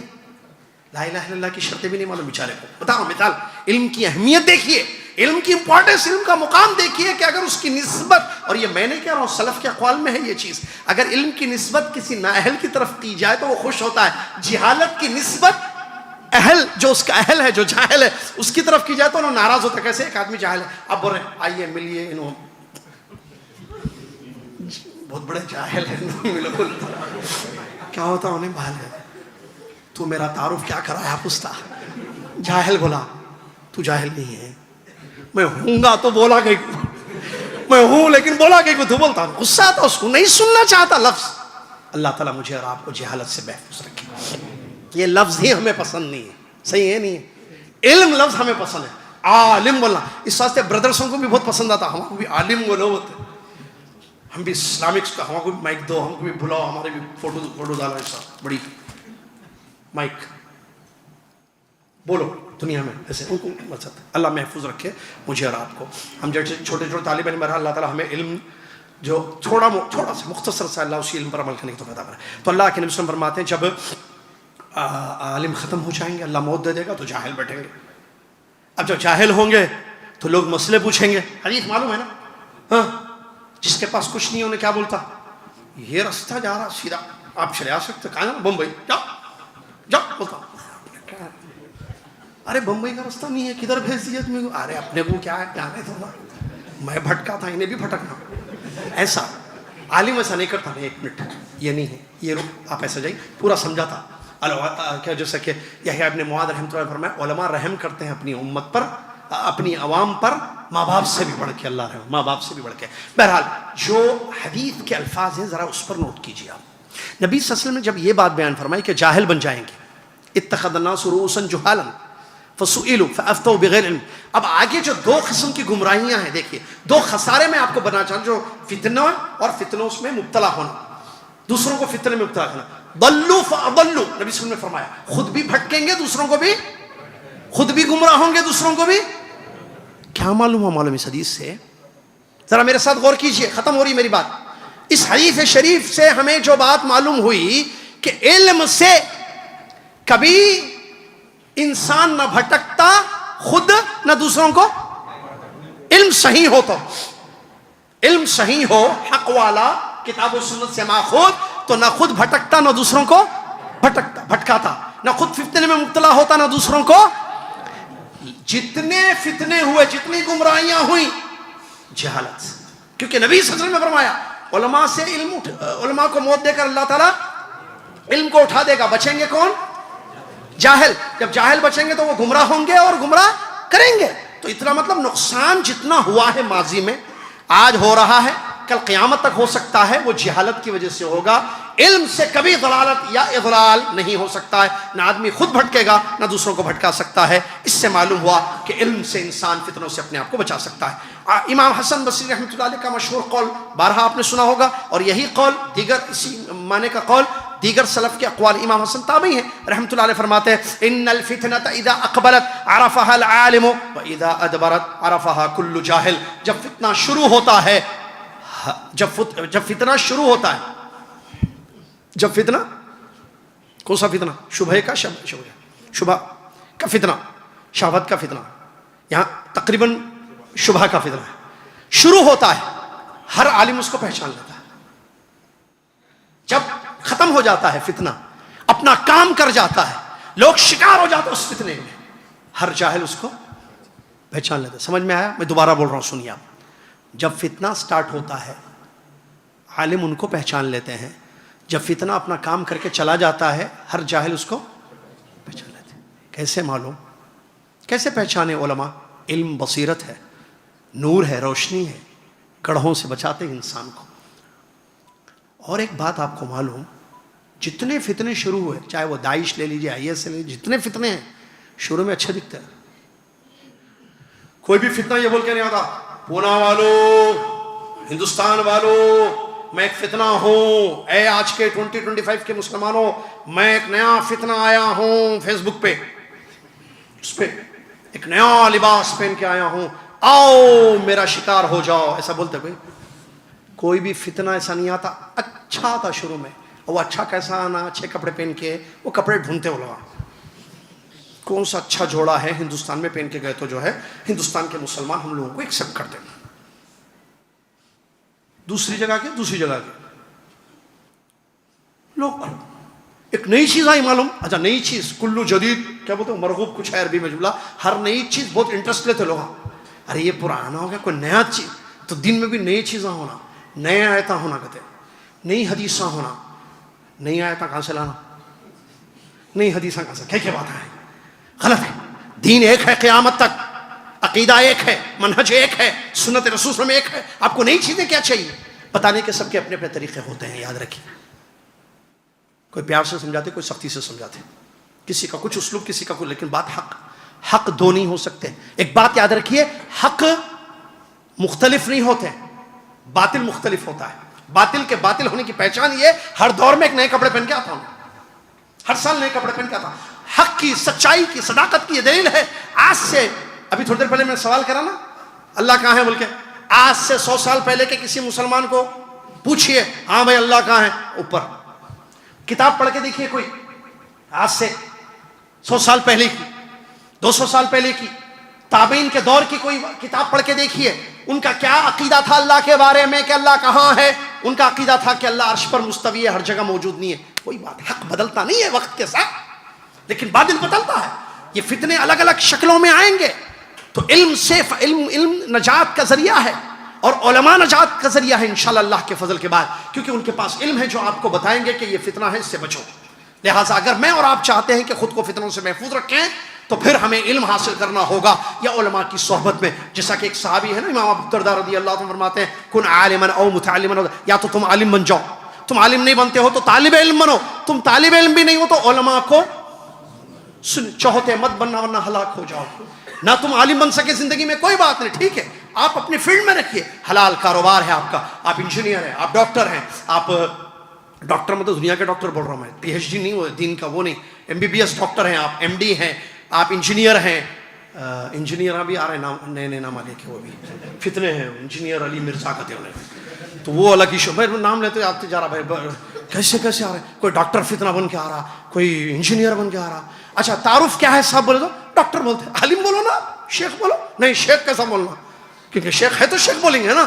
لا الہ الا اللہ کی شرطیں بھی نہیں معلوم بیچارے کو. بتاؤ مثال, علم کی اہمیت دیکھیے, علم کی امپورٹنس, علم کا مقام دیکھیے کہ اگر اس کی نسبت, اور یہ میں نہیں کہہ رہا ہوں, سلف کے اقوال میں ہے یہ چیز, اگر علم کی نسبت کسی نااہل کی طرف کی جائے تو وہ خوش ہوتا ہے. جہالت کی نسبت اہل, جو اس کا اہل ہے, جو جاہل ہے, اس کی طرف کی جائے تو انہوں ناراض ہوتا ہے. کیسے؟ ایک آدمی جاہل ہے, اب بول رہے ہیں آئیے ملیے, انہوں بہت بڑے جاہل ہیں, کیا ہوتا انہیں بھال ہے, تو میرا تعارف کیا کرایا پوچھتا. جاہل بولا تو جاہل نہیں ہے, میں ہوں گا تو بولا گئی, میں ہوں لیکن بولا گئی کو تو بولتا. غصہ آتا اس کو, نہیں سننا چاہتا لفظ. اللہ تعالیٰ مجھے اور آپ کو جہالت سے محفوظ رکھے. یہ لفظ ہی ہمیں پسند نہیں ہے, صحیح ہے نہیں ہے, علم لفظ ہمیں پسند ہے. عالم بولنا اس واسطے برادرسوں کو بھی بہت پسند آتا, ہم کو بھی عالم بولو ہوتے, ہم بھی اسلامکس کا, ہم کو بھی مائک دو, ہم کو بھی بلاؤ, ہمارے بھی فوٹو ڈالو, ایسا بڑی مائک بولو دنیا میں, ایسے ان کو مقصد. اللہ محفوظ رکھے مجھے اور آپ کو. ہم جیسے چھوٹے چھوٹے طالب علم, اللہ تعالیٰ ہمیں علم جو تھوڑا سا مختصر سا, اللہ اسی علم پر عمل کرنے کی توفیق عطا کرے. تو اللہ کے نبی صلی اللہ علیہ وسلم فرماتے ہیں جب عالم ختم ہو جائیں گے, اللہ موت دے دے گا, تو جاہل بیٹھیں گے. اب جب جاہل ہوں گے تو لوگ مسئلے پوچھیں گے. حدیث معلوم ہے نا, ہاں, جس کے پاس کچھ نہیں انہیں کیا بولتا, یہ راستہ جا رہا سیدھا, آپ چلے آ سکتے, کہاں جانا, بمبئی جاؤ جاؤ, بولتا ارے بمبئی کا راستہ نہیں ہے, کدھر بھیج دیجیے تمہیں کو. ارے اپنے کو کیا ہے, جانے دو, میں بھٹکا تھا, انہیں بھی بھٹکنا. ایسا عالم ایسا نہیں کرتا, نہیں ایک منٹ یہ نہیں ہے, یہ رک, آپ ایسا جائیے, پورا سمجھاتا. کیا جیسا کہ یحییٰ ابن معاذ رحمۃ اللہ فرمایا, علماء رحم کرتے ہیں اپنی امت پر, اپنی عوام پر, ماں باپ سے بھی بڑھ کے. اللہ رحم, ماں باپ سے بھی بڑھ کے. بہرحال جو حدیث کے الفاظ ہیں ذرا اس پر نوٹ کیجیے آپ. نبی صلی اللہ علیہ وسلم نے جب یہ بات بیان فرمائی کہ جاہل بن جائیں گے, اتخذ الناس رؤوسا جہالا فسئلوا فافتوا بغیر علم. اب آگے جو دو قسم کی گمراہیاں ہیں, دیکھیے دو خسارے میں آپ کو بنا چاہتا, جو فتنہ اور فتنوں میں مبتلا ہونا. دوسروں کو فتنے میں مبتلا کرنا. ضلوا فاضلوا، نبی صلی اللہ علیہ وسلم نے فرمایا خود بھی بھٹکیں گے، دوسروں کو بھی، خود بھی گمراہ ہوں گے، دوسروں کو بھی. کیا معلوم ہوا معلوم اس حدیث سے؟ ذرا میرے ساتھ غور کیجئے، ختم ہو رہی میری بات. اس حدیث شریف سے ہمیں جو بات معلوم ہوئی کہ علم سے کبھی انسان نہ بھٹکتا خود نہ دوسروں کو. علم صحیح ہو تو، علم صحیح ہو حق والا کتاب و سنت سے ماخوذ، تو نہ خود بھٹکتا نہ دوسروں کو بھٹکاتا، نہ خود فتنے میں مبتلا ہوتا نہ دوسروں کو. جتنے فتنے ہوئے، جتنی گمراہیاں ہوئیں، جہالت. کیونکہ نبی صلی اللہ علیہ وسلم نے فرمایا علماء سے علماء کو موت دے کر اللہ تعالیٰ علم کو اٹھا دے گا. بچیں گے کون؟ جاہل. جب جاہل بچیں گے تو وہ گمراہ ہوں گے اور گمراہ کریں گے. تو اتنا مطلب نقصان جتنا ہوا ہے ماضی میں، آج ہو رہا ہے، کل قیامت تک ہو سکتا ہے، وہ جہالت کی وجہ سے ہوگا. علم سے کبھی ضلالت یا اضلال نہیں ہو سکتا ہے. نہ آدمی خود بھٹکے گا نہ دوسروں کو بھٹکا سکتا ہے. اس سے معلوم ہوا کہ علم سے انسان فتنوں سے اپنے آپ کو بچا سکتا ہے. امام حسن بصری رحمۃ اللہ علیہ کا مشہور قول بارہا آپ نے سنا ہوگا، اور یہی قول دیگر اسی معنی کا قول دیگر سلف کے اقوال. امام حسن تابعی ہیں رحمۃ اللہ علیہ، فرماتے ہیں ان الفتنة اذا اقبلت عرفها العالم واذا ادبرت عرفها كل جاہل. جب فتنہ شروع ہوتا ہے، جب فتنہ شروع ہوتا ہے، جب فتنہ، کون سا فتنہ؟ شبہ کا شبہ کا فتنہ، شہوت کا فتنہ، یہاں تقریباً شبہ کا فتنہ ہے، شروع ہوتا ہے، ہر عالم اس کو پہچان لیتا ہے. جب ختم ہو جاتا ہے فتنہ، اپنا کام کر جاتا ہے، لوگ شکار ہو جاتے اس فتنے میں، ہر جاہل اس کو پہچان لیتا ہے. سمجھ میں آیا؟ میں دوبارہ بول رہا ہوں، سنیے آپ. جب فتنہ سٹارٹ ہوتا ہے عالم ان کو پہچان لیتے ہیں، جب فتنہ اپنا کام کر کے چلا جاتا ہے ہر جاہل اس کو پہچان لیتے ہیں. کیسے معلوم؟ کیسے پہچانے علماء؟ علم بصیرت ہے، نور ہے، روشنی ہے، گڑھوں سے بچاتے ہیں انسان کو. اور ایک بات آپ کو معلوم، جتنے فتنے شروع ہوئے، چاہے وہ داعش لے لیجیے، IS لے لیجیے، جتنے فتنے ہیں شروع میں اچھے دکھتے ہیں. کوئی بھی فتنہ یہ بول کے نہیں آتا پونا والو، ہندوستان والو، میں ایک فتنہ ہوں، اے آج کے 2025 کے مسلمانوں، میں ایک نیا فتنہ آیا ہوں فیس بک پہ، اس پہ ایک نیا لباس پہن کے آیا ہوں، آؤ میرا شکار ہو جاؤ. ایسا بولتے کوئی بھی فتنہ ایسا نہیں آتا. اچھا تھا شروع میں، وہ اچھا کیسا آنا؟ اچھے کپڑے پہن کے، وہ کپڑے ڈھونڈتے ہو لگا کون سا اچھا جوڑا ہے ہندوستان میں پہن کے گئے تو جو ہے ہندوستان کے مسلمان ہم لوگوں کو ایکسپٹ کرتے ہیں. دوسری جگہ کے لوگ ایک نئی چیز آئی معلوم، اچھا نئی چیز، کلو جدید کیا بولتے ہیں، مرغوب کچھ ہے عربی میں جملہ، ہر نئی چیز بہت انٹرسٹ لیتے لوگ. ارے یہ پرانا ہو گیا، کوئی نیا چیز تو دن میں بھی نئی چیزاں ہونا، نئے آیتیں ہونا، کہتے نئی حدیثاں ہونا. نئی آیتیں کہاں سے لانا؟ نئی حدیثاں کہاں سے؟ کیا بات ہے؟ غلط ہے. دین ایک ہے قیامت تک، عقیدہ ایک ہے، منہج ایک ہے، سنت رسول صلی اللہ علیہ وسلم ایک ہے. آپ کو نئی چیزیں کیا چاہیے؟ بتانے کے سب کے اپنے اپنے طریقے ہوتے ہیں، یاد رکھیے. کوئی پیار سے سمجھاتے، کوئی سختی سے سمجھاتے، کسی کا کچھ اسلوب، کسی کا کچھ، لیکن بات حق دو نہیں ہو سکتے. ایک بات یاد رکھیے، حق مختلف نہیں ہوتے، باطل مختلف ہوتا ہے. باطل کے باطل ہونے کی پہچان یہ ہر دور میں ایک نئے کپڑے پہن کے آتا ہوں، ہر سال نئے کپڑے پہن کے آتا ہوں. حق کی، سچائی کی، صداقت کی یہ دلیل ہے. آج سے ابھی تھوڑی دیر پہلے میں سوال کرا نا اللہ کہاں ہے بول کے، آج سے 100 سال پہلے کے کسی مسلمان کو پوچھئے ہاں بھائی اللہ کہاں ہے، اوپر. کتاب پڑھ کے دیکھیے کوئی، آج سے 100 سال پہلے کی، 200 سال پہلے کی، تابعین کے دور کی کوئی کتاب پڑھ کے دیکھیے، ان کا کیا عقیدہ تھا اللہ کے بارے میں کہ اللہ کہاں ہے. ان کا عقیدہ تھا کہ اللہ عرش پر مستوی ہے، ہر جگہ موجود نہیں ہے. کوئی بات، حق بدلتا نہیں ہے وقت کے ساتھ، لیکن باطل بدلتا ہے. یہ فتنے الگ الگ شکلوں میں آئیں گے. تو علم سے علم نجات کا ذریعہ ہے، اور علماء نجات کا ذریعہ ہے انشاءاللہ اللہ کے فضل کے بعد، کیونکہ ان کے پاس علم ہے جو آپ کو بتائیں گے کہ یہ فتنہ ہے، اس سے بچو. لہٰذا اگر میں اور آپ چاہتے ہیں کہ خود کو فتنوں سے محفوظ رکھیں تو پھر ہمیں علم حاصل کرنا ہوگا یا علماء کی صحبت میں. جیسا کہ ایک صحابی ہے نا امام ابو الدرداء رضی اللہ عنہ فرماتے ہیں کن عالما او متعلما، یا تو تم عالم بن جاؤ، تم عالم نہیں بنتے ہو تو طالب علم بنو، تم طالب علم بھی نہیں ہو تو علماء کو چاہتے مت بننا ورنہ ہلاک ہو جاؤ. نہ تم عالم بن سکے زندگی میں کوئی بات نہیں، ٹھیک ہے، آپ اپنی فیلڈ میں رکھیے، حلال کاروبار ہے آپ کا، آپ انجینئر ہیں، آپ ڈاکٹر ہیں، آپ ڈاکٹر مطلب دنیا کے ڈاکٹر بول رہا ہوں میں, پی ایچ ڈی نہیں, وہ دین کا وہ نہیں, MBBS ڈاکٹر ہیں آپ, MD ہیں آپ, انجینئر ہیں. انجینئر بھی آ رہے ہیں نئے نئے نام لے کے, وہ بھی فتنے ہیں. انجینئر علی مرزا کہتے ہیں انہیں, تو وہ الگ ہی شو. بھائی نام لیتے آتے جا رہا بھائی, کیسے کیسے آ رہے ہیں, کوئی ڈاکٹر فتنہ بن کے آ رہا, کوئی انجینئر بن کے آ رہا. اچھا تعارف کیا ہے صاحب بولے تو ڈاکٹر بولتے ہیں. عالم بولو نا, شیخ بولو نہیں, شیخ کیسا بولنا, کیونکہ شیخ ہے تو شیخ بولیں گے نا.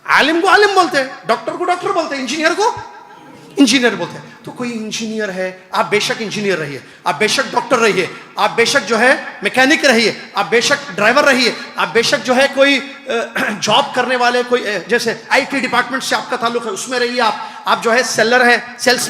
عالم کو عالم بولتے ہیں, ڈاکٹر کو ڈاکٹر بولتے ہیں, انجینئر کو انجینئر بولتے ہیں. تو کوئی انجینئر ہے, آپ بے شک انجینئر رہیے, آپ بے شک ڈاکٹر رہیے, آپ بے شک جو ہے میکینک رہیے, آپ بے شک ڈرائیور رہیے, آپ بے شک جو ہے کوئی جاب کرنے والے, کوئی جیسے IT ڈپارٹمنٹ سے آپ کا تعلق ہے اس میں رہیے, آپ جو ہے سیلر ہیں, سیلس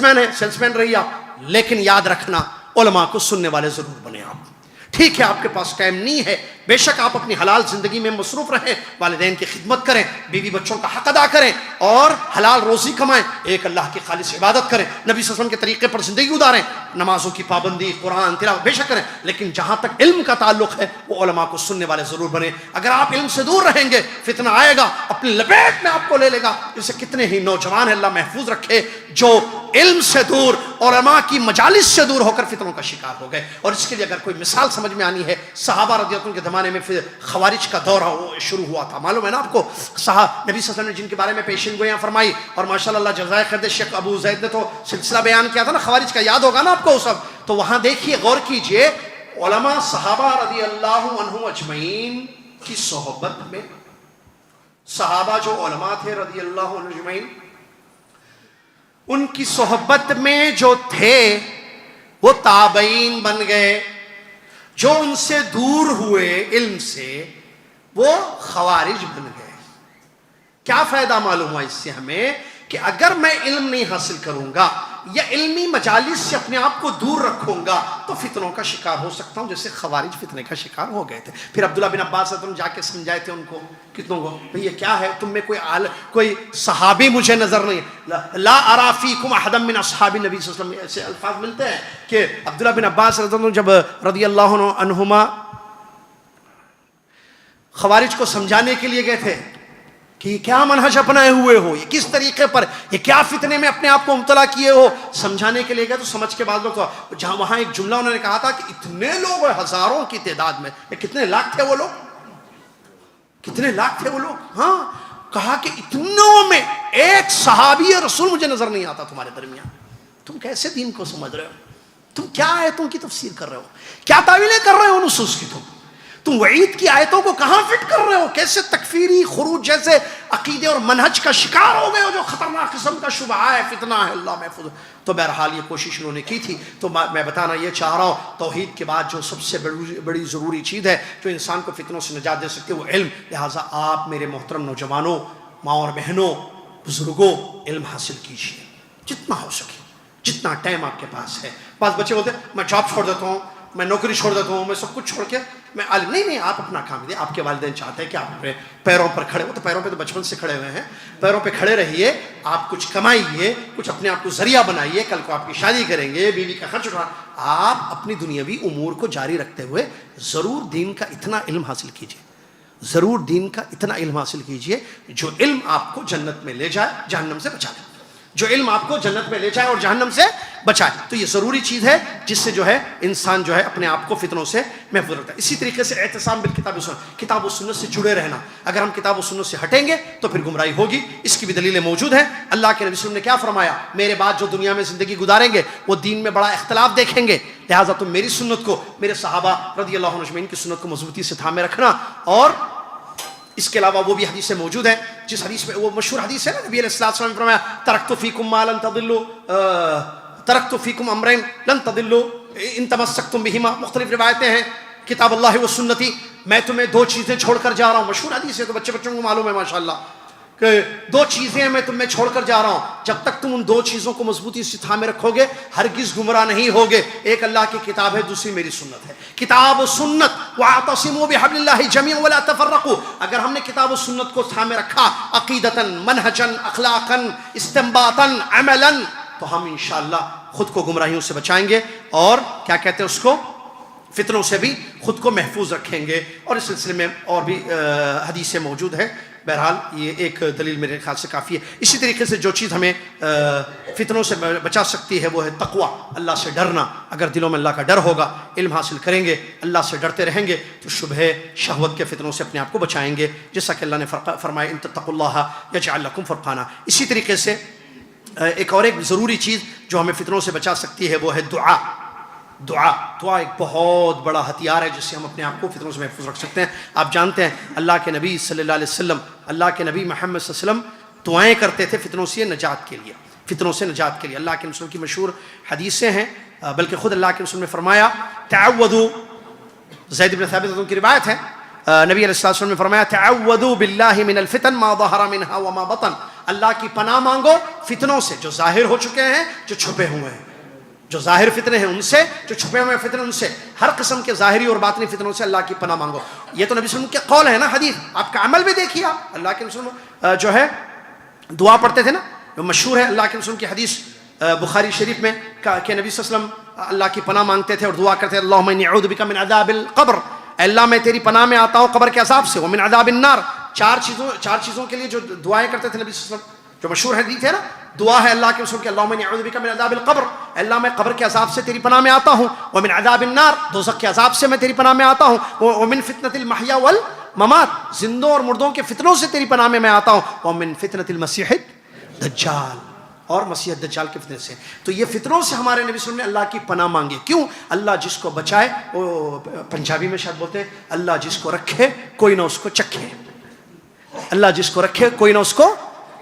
مین رہیے آپ. لیکن یاد رکھنا علماء کو سننے والے ضرور بنے آپ. ٹھیک ہے آپ کے پاس ٹائم نہیں ہے, بے شک آپ اپنی حلال زندگی میں مصروف رہیں, والدین کی خدمت کریں, بیوی بچوں کا حق ادا کریں, اور حلال روزی کمائیں, ایک اللہ کی خالص عبادت کریں, نبی صلی اللہ علیہ وسلم کے طریقے پر زندگی گزاریں, نمازوں کی پابندی, قرآن تلاوت بے شک کریں. لیکن جہاں تک علم کا تعلق ہے وہ علماء کو سننے والے ضرور بنے. اگر آپ علم سے دور رہیں گے فتنہ آئے گا, اپنی لپیٹ میں آپ کو لے لے گا. جیسے کتنے ہی نوجوان ہیں, اللہ محفوظ رکھے, جو علم سے دور, علماء کی مجالس سے دور ہو کر فتنوں کا شکار ہو گئے. اور اس کے لیے اگر کوئی مثال سمجھ میں آنی ہے, صحابہ رضی اللہ عنہ کے زمانے میں پھر خوارج کا دور شروع ہوا تھا, معلوم ہے نا آپ کو. نبی صلی اللہ علیہ وسلم نے جن کے بارے میں پیشین گوئیاں فرمائی, اور ماشاءاللہ اللہ جزائے خیر دے, شیخ ابو زید نے تو سلسلہ بیان کیا تھا نا خوارج کا, یاد ہوگا نا آپ کو وہ سب. تو وہاں دیکھیے, غور کیجئے, علماء صحابہ رضی اللہ عنہ اجمعین کی صحبت میں, صحابہ جو علماء تھے رضی اللہ عنہ اجمعین, ان کی صحبت میں جو تھے وہ تابعین بن گئے. جو ان سے دور ہوئے علم سے وہ خوارج بن گئے. کیا فائدہ معلوم ہوا اس سے ہمیں, کہ اگر میں علم نہیں حاصل کروں گا یا علمی مجالس سے اپنے آپ کو دور رکھوں گا تو فتنوں کا شکار ہو سکتا ہوں, جیسے خوارج فتنے کا شکار ہو گئے تھے. پھر عبداللہ بن عباس نے جا کے سمجھائے تھے ان کو, کتنوں کو, بھئی یہ کیا ہے, تم میں کوئی صحابی مجھے نظر نہیں, لا ارا فیکم احدا من اصحاب النبی صلی اللہ علیہ وسلم, ایسے الفاظ ملتے ہیں. کہ عبداللہ بن عباس جب رضی اللہ عنہما خوارج کو سمجھانے کے لیے گئے تھے کہ یہ کیا منہج اپنائے ہوئے ہو, یہ کس طریقے پر, یہ کیا فتنے میں اپنے آپ کو مبتلا کیے ہو, سمجھانے کے لیے گئے, تو سمجھ کے بعد لوگ تو جہاں وہاں ایک جملہ انہوں نے کہا تھا کہ اتنے لوگ ہزاروں کی تعداد میں, کتنے لاکھ تھے وہ لوگ, کتنے لاکھ تھے وہ لوگ, ہاں, کہا کہ اتنوں میں ایک صحابی رسول مجھے نظر نہیں آتا تمہارے درمیان. تم کیسے دین کو سمجھ رہے ہو, تم کیا آیتوں کی تفسیر کر رہے ہو, کیا تعویلیں کر رہے ہو نصوص کی, تم وعید کی آیتوں کو کہاں فٹ کر رہے ہو, کیسے تکفیری خروج جیسے عقیدے اور منہج کا شکار ہو گئے ہو, جو خطرناک قسم کا شبہ ہے, فتنہ ہے, اللہ محفوظ. تو بہرحال یہ کوشش انہوں نے کی تھی. تو میں بتانا یہ چاہ رہا ہوں, توحید کے بعد جو سب سے بڑی ضروری چیز ہے جو انسان کو فتنوں سے نجات دے سکتی ہے وہ علم. لہٰذا آپ میرے محترم نوجوانوں, ماں اور بہنوں, بزرگوں, علم حاصل کیجیے جتنا ہو سکے, جتنا ٹائم آپ کے پاس ہے. بعض بچے بولتے ہیں میں جاب چھوڑ دیتا ہوں, میں نوکری چھوڑ دیتا ہوں, میں سب کچھ چھوڑ کے میں عالم. نہیں, آپ اپنا کام دیں. آپ کے والدین چاہتے ہیں کہ آپ اپنے پیروں پر کھڑے ہو, تو پیروں پہ تو بچپن سے کھڑے ہوئے ہیں, پیروں پہ کھڑے رہیے, آپ کچھ کمائیے, کچھ اپنے آپ کو ذریعہ بنائیے, کل کو آپ کی شادی کریں گے, بیوی کا خرچ اٹھا, آپ اپنی دنیاوی امور کو جاری رکھتے ہوئے ضرور دین کا اتنا علم حاصل کیجیے, ضرور دین کا اتنا علم حاصل کیجیے جو علم آپ کو جنت میں لے جائے, جہنم سے بچا دے, جو علم آپ کو جنت میں لے جائے اور جہنم سے بچائے. تو یہ ضروری چیز ہے جس سے جو ہے انسان جو ہے اپنے آپ کو فتنوں سے محفوظ رکھتا ہے. اسی طریقے سے اعتصام بالکتاب و سنت, کتاب و سنت سے جڑے رہنا. اگر ہم کتاب و سنت سے ہٹیں گے تو پھر گمراہی ہوگی. اس کی بھی دلیلیں موجود ہیں. اللہ کے نبی صلی اللہ علیہ وسلم نے کیا فرمایا, میرے بعد جو دنیا میں زندگی گزاریں گے وہ دین میں بڑا اختلاف دیکھیں گے, لہٰذا تم میری سنت کو, میرے صحابہ رضی اللہ عنہ اجمعین کی سنت کو مضبوطی سے تھامے رکھنا. اور اس کے علاوہ وہ بھی حدیثیں موجود ہیں, جس حدیث میں, وہ مشہور حدیث ہے نا, نبی علیہ السلام نے فرمایا ترکت فیکم ما لن تضلوا, ترکت فیکم امرین لن تضلوا ان تمسکتم بہما. مختلف روایتیں ہیں, کتاب اللہ و سنتی, میں تمہیں دو چیزیں چھوڑ کر جا رہا ہوں. مشہور حدیث ہے, تو بچوں کو معلوم ہے ماشاءاللہ, کہ دو چیزیں میں تمہیں چھوڑ کر جا رہا ہوں, جب تک تم ان دو چیزوں کو مضبوطی سے تھامے رکھو گے ہرگز گمراہ نہیں ہوگے. ایک اللہ کی کتاب ہے, دوسری میری سنت ہے. کتاب و سنت, واعتصموا بحبل اللہ جميعا ولا تفرقوا. اگر ہم نے کتاب و سنت کو تھامے رکھا عقیدتاً, منہجاً, اخلاقاً, استنباطاً, عملاً, تو ہم انشاءاللہ خود کو گمراہیوں سے بچائیں گے, اور کیا کہتے ہیں اس کو, فتنوں سے بھی خود کو محفوظ رکھیں گے. اور اس سلسلے میں اور بھی حدیثیں موجود ہیں, بہرحال یہ ایک دلیل میرے خیال سے کافی ہے. اسی طریقے سے جو چیز ہمیں فتنوں سے بچا سکتی ہے وہ ہے تقویٰ، اللہ سے ڈرنا. اگر دلوں میں اللہ کا ڈر ہوگا، علم حاصل کریں گے، اللہ سے ڈرتے رہیں گے تو شبہ شہوت کے فتنوں سے اپنے آپ کو بچائیں گے، جیسا کہ اللہ نے فرمایا ان تتقوا اللہ یجعل لکم فرقانا. اسی طریقے سے ایک اور ایک ضروری چیز جو ہمیں فتنوں سے بچا سکتی ہے وہ ہے دعا. دعا ایک بہت بڑا ہتھیار ہے جس سے ہم اپنے آپ کو فتنوں سے محفوظ رکھ سکتے ہیں. آپ جانتے ہیں اللہ کے نبی صلی اللہ علیہ وسلم، اللہ کے نبی محمد صلی اللہ علیہ وسلم دعائیں کرتے تھے فتنوں سے نجات کے لیے، فتنوں سے نجات کے لیے. اللہ کے رسول کی مشہور حدیثیں ہیں، بلکہ خود اللہ کے رسول نے فرمایا تعوذوا، زید بن ثابت کی روایت ہے، نبی علیہ الصلوۃ والسلام نے فرمایا تعوذوا باللہ من الفتن ما ظہر منها وما بطن. اللہ کی پناہ مانگو فتنوں سے جو ظاہر ہو چکے ہیں، جو چھپے ہوئے ہیں. جو ظاہر فتنے ہیں ان سے، جو چھپے ہوئے فتنے ان سے، ہر قسم کے ظاہری اور باطنی فتنوں سے اللہ کی پناہ مانگو. یہ تو نبی صلی اللہ علیہ وسلم کے قول ہے نا، حدیث. آپ کا عمل بھی دیکھیے. آپ اللہ کے رسول جو ہے دعا پڑھتے تھے نا، جو مشہور ہے اللہ کے رسول کی حدیث بخاری شریف میں کہ نبی صلی اللہ علیہ وسلم اللہ کی پناہ مانگتے تھے اور دعا کرتے تھے اللہم انی اعوذ بک من عذاب القبر، اے اللہ میں تیری پناہ میں آتا ہوں قبر کے عذاب سے، ومن عذاب النار. چار چیزوں کے لیے جو دعائیں کرتے تھے نبی صلی اللہ علیہ وسلم، جو مشہور حدیث ہے نا، دعا ہے اللہ کے رسول کے اللہم انی اعوذ بک من عذاب القبر، اے اللہ میں قبر کے عذاب سے تیری پناہ میں آتا ہوں، ومن عذاب النار، دوزخ کے عذاب سے میں تیری پناہ میں آتا ہوں، ومن فتنۃ المحیا والممات، زندوں اور مردوں کے فتنوں سے تیری پناہ میں آتا ہوں، ومن فتنۃ المسیح الدجال، اور مسیح الدجال کے فتنے سے. تو یہ فتنوں سے ہمارے نبی صلی اللہ علیہ وسلم نے اللہ کی پناہ مانگی. کیوں؟ اللہ جس کو بچائے، وہ پنجابی میں شاید بولتے ہیں اللہ جس کو رکھے کوئی نہ اس کو چکھے. اللہ جس کو رکھے کوئی نہ اس کو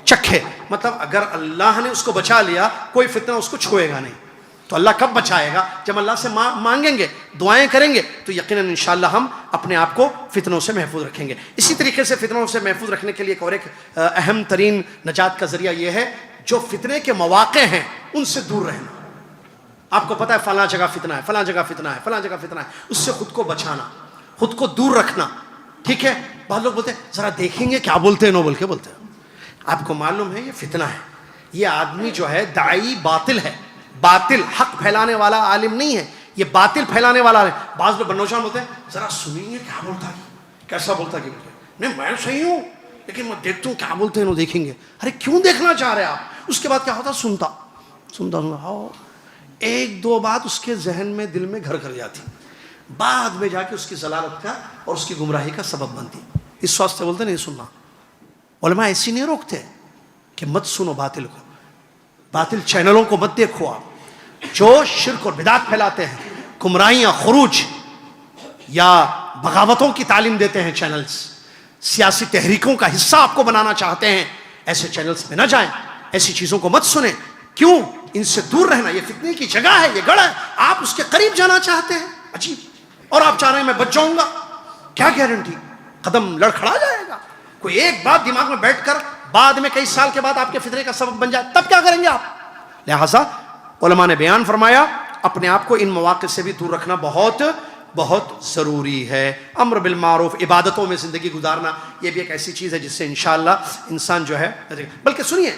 چکھے. مطلب اگر اللہ نے اس کو بچا لیا، کوئی فتنہ اس کو چھوئے گا نہیں. تو اللہ کب بچائے گا؟ جب اللہ سے مانگیں گے، دعائیں کریں گے، تو یقیناً انشاءاللہ ہم اپنے آپ کو فتنوں سے محفوظ رکھیں گے. اسی طریقے سے فتنوں سے محفوظ رکھنے کے لیے ایک اور ایک اہم ترین نجات کا ذریعہ یہ ہے، جو فتنے کے مواقع ہیں ان سے دور رہنا. آپ کو پتہ ہے فلاں جگہ فتنہ ہے، فلاں جگہ فتنہ ہے، فلاں جگہ فتنہ ہے، اس سے خود کو بچانا، خود کو دور رکھنا. ٹھیک ہے؟ بعض لوگ بولتے ہیں ذرا دیکھیں گے کیا بولتے ہیں، نو بول کے بولتے ہیں. آپ کو معلوم ہے یہ فتنہ ہے. یہ آدمی جو ہے داعی باطل ہے، باطل، حق پھیلانے والا عالم نہیں ہے، یہ باطل پھیلانے والا ہے. بعض لوگ بنوجوان ہوتے ہیں ذرا سنیں گے کیا بولتا ہے، کیسا بولتا ہے. نہیں میں صحیح ہوں لیکن میں دیکھتا ہوں کیا بولتے ہیں، انہوں دیکھیں گے. ارے کیوں دیکھنا چاہ رہے آپ؟ اس کے بعد کیا ہوتا؟ سنتا ایک دو بات اس کے ذہن میں، دل میں گھر کر جاتی، بعد میں جا کے اس کی ضلالت کا اور اس کی گمراہی کا سبب بنتی. اس واسطے بولتے نہیں سننا. علماء ایسی نہیں روکتے کہ مت سنو باطل کو، باطل چینلوں کو مت دیکھو. آپ جو شرک اور بدعت پھیلاتے ہیں، گمراہیاں، خروج یا بغاوتوں کی تعلیم دیتے ہیں چینلز، سیاسی تحریکوں کا حصہ آپ کو بنانا چاہتے ہیں، ایسے چینلز پہ نہ جائیں، ایسی چیزوں کو مت سنیں. کیوں؟ ان سے دور رہنا. یہ فتنے کی جگہ ہے، یہ گڑھ ہے. آپ اس کے قریب جانا چاہتے ہیں، عجیب، اور آپ چاہ رہے ہیں میں بچ جاؤں گا. کیا گارنٹی؟ قدم لڑکھڑا جائے گا. کوئی ایک بات دماغ میں بیٹھ کر بعد میں کئی سال کے بعد آپ کے فتنے کا سبب بن جائے، تب کیا کریں گے آپ؟ لہٰذا علماء نے بیان فرمایا اپنے آپ کو ان مواقع سے بھی دور رکھنا بہت بہت ضروری ہے. امر بالمعروف، عبادتوں میں زندگی گزارنا، یہ بھی ایک ایسی چیز ہے جس سے انشاءاللہ انسان جو ہے. بلکہ سنیے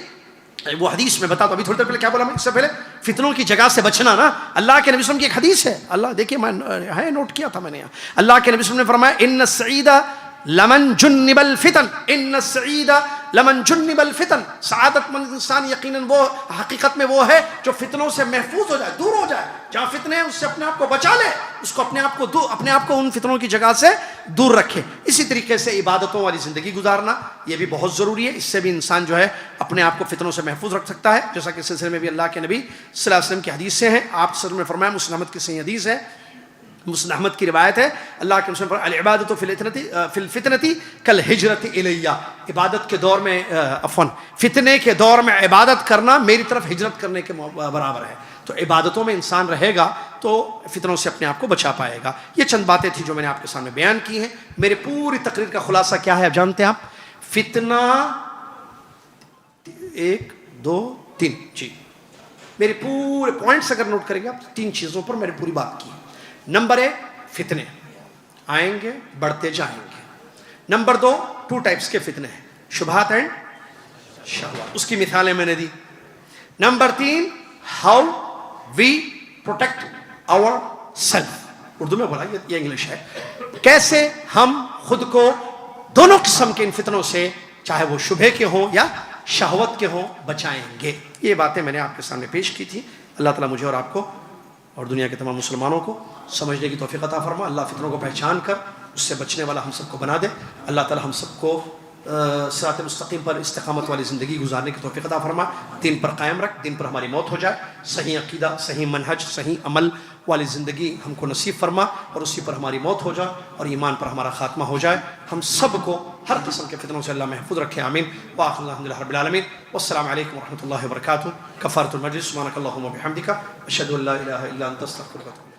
وہ حدیث میں بتا تو ابھی تھوڑی دیر پہلے کیا بولا میں، اس سے پہلے فتنوں کی جگہ سے بچنا نا. اللہ کے نبی صلی اللہ علیہ وسلم کی ایک حدیث ہے، اللہ دیکھیے میں نوٹ کیا تھا میں نے یہاں. اللہ کے نبی صلی اللہ علیہ وسلم نے فرمایا ان السعید لمن جنب الفتن، ان السعید لمن جنب الفتن، سعادت مند انسان یقیناً وہ حقیقت میں وہ ہے جو فتنوں سے محفوظ ہو جائے، دور ہو جائے. جہاں فتنے ہیں اس سے اپنے آپ کو بچا لے، اس کو اپنے آپ کو ان فتنوں کی جگہ سے دور رکھے. اسی طریقے سے عبادتوں والی زندگی گزارنا یہ بھی بہت ضروری ہے. اس سے بھی انسان جو ہے اپنے آپ کو فتنوں سے محفوظ رکھ سکتا ہے، جیسا کہ اس سلسلے میں بھی اللہ کے نبی صلی اللہ علیہ وسلم کی حدیث سے ہیں. آپ صلی اللہ علیہ وسلم نے فرمایا، مسلم احمد کی صحیح حدیث ہے، مسلم احمد کی روایت ہے، اللہ کے رسول العبادۃ فی الفتنۃ کالہجرۃ الی، عبادت کے دور میں فتنے کے دور میں عبادت کرنا میری طرف ہجرت کرنے کے برابر ہے. تو عبادتوں میں انسان رہے گا تو فتنوں سے اپنے آپ کو بچا پائے گا. یہ چند باتیں تھیں جو میں نے آپ کے سامنے بیان کی ہیں. میرے پوری تقریر کا خلاصہ کیا ہے آپ جانتے ہیں؟ آپ فتنہ 1 2 3 جی میرے پورے پوائنٹس اگر نوٹ کریں گے آپ، 3 چیزوں پر میں نے پوری بات کی. نمبر 1 فتنے آئیں گے، بڑھتے جائیں گے. نمبر 2 2 ٹائپس کے فتنے ہیں، شبہات اینڈ شہوات، اس کی مثالیں میں نے دی. Number 3 how we protect our self, Urdu میں بولا، یہ انگلش ہے، کیسے ہم خود کو دونوں قسم کے ان فتنوں سے چاہے وہ شبہ کے ہوں یا شہوت کے ہوں، بچائیں گے۔ یہ باتیں میں نے آپ کے سامنے پیش کی تھی۔ اللہ تعالیٰ مجھے اور آپ کو اور دنیا کے تمام مسلمانوں کو سمجھنے کی توفیق عطا فرما۔ اللہ فتنوں کو پہچان کر اس سے بچنے والا ہم سب کو بنا دے۔ اللہ تعالیٰ ہم سب کو صراط مستقیم پر استقامت والی زندگی گزارنے کی توفیق عطا فرما۔ دین پر قائم رکھ، دین پر ہماری موت ہو جائے، صحیح عقیدہ، صحیح منہج، صحیح عمل والی زندگی ہم کو نصیب فرما، اور اسی پر ہماری موت ہو جائے اور ایمان پر ہمارا خاتمہ ہو جائے۔ ہم سب کو ہر قسم کے فتنوں سے اللہ محفوظ رکھے، آمین۔ وآخر الحمد للہ رب العالمین، والسلام علیکم ورحمۃ اللہ وبرکاتہ۔ کفارۃ المجلس، سبحانک اللہم وبحمدک، اشہد ان لا الہ الا انت، استغفرک۔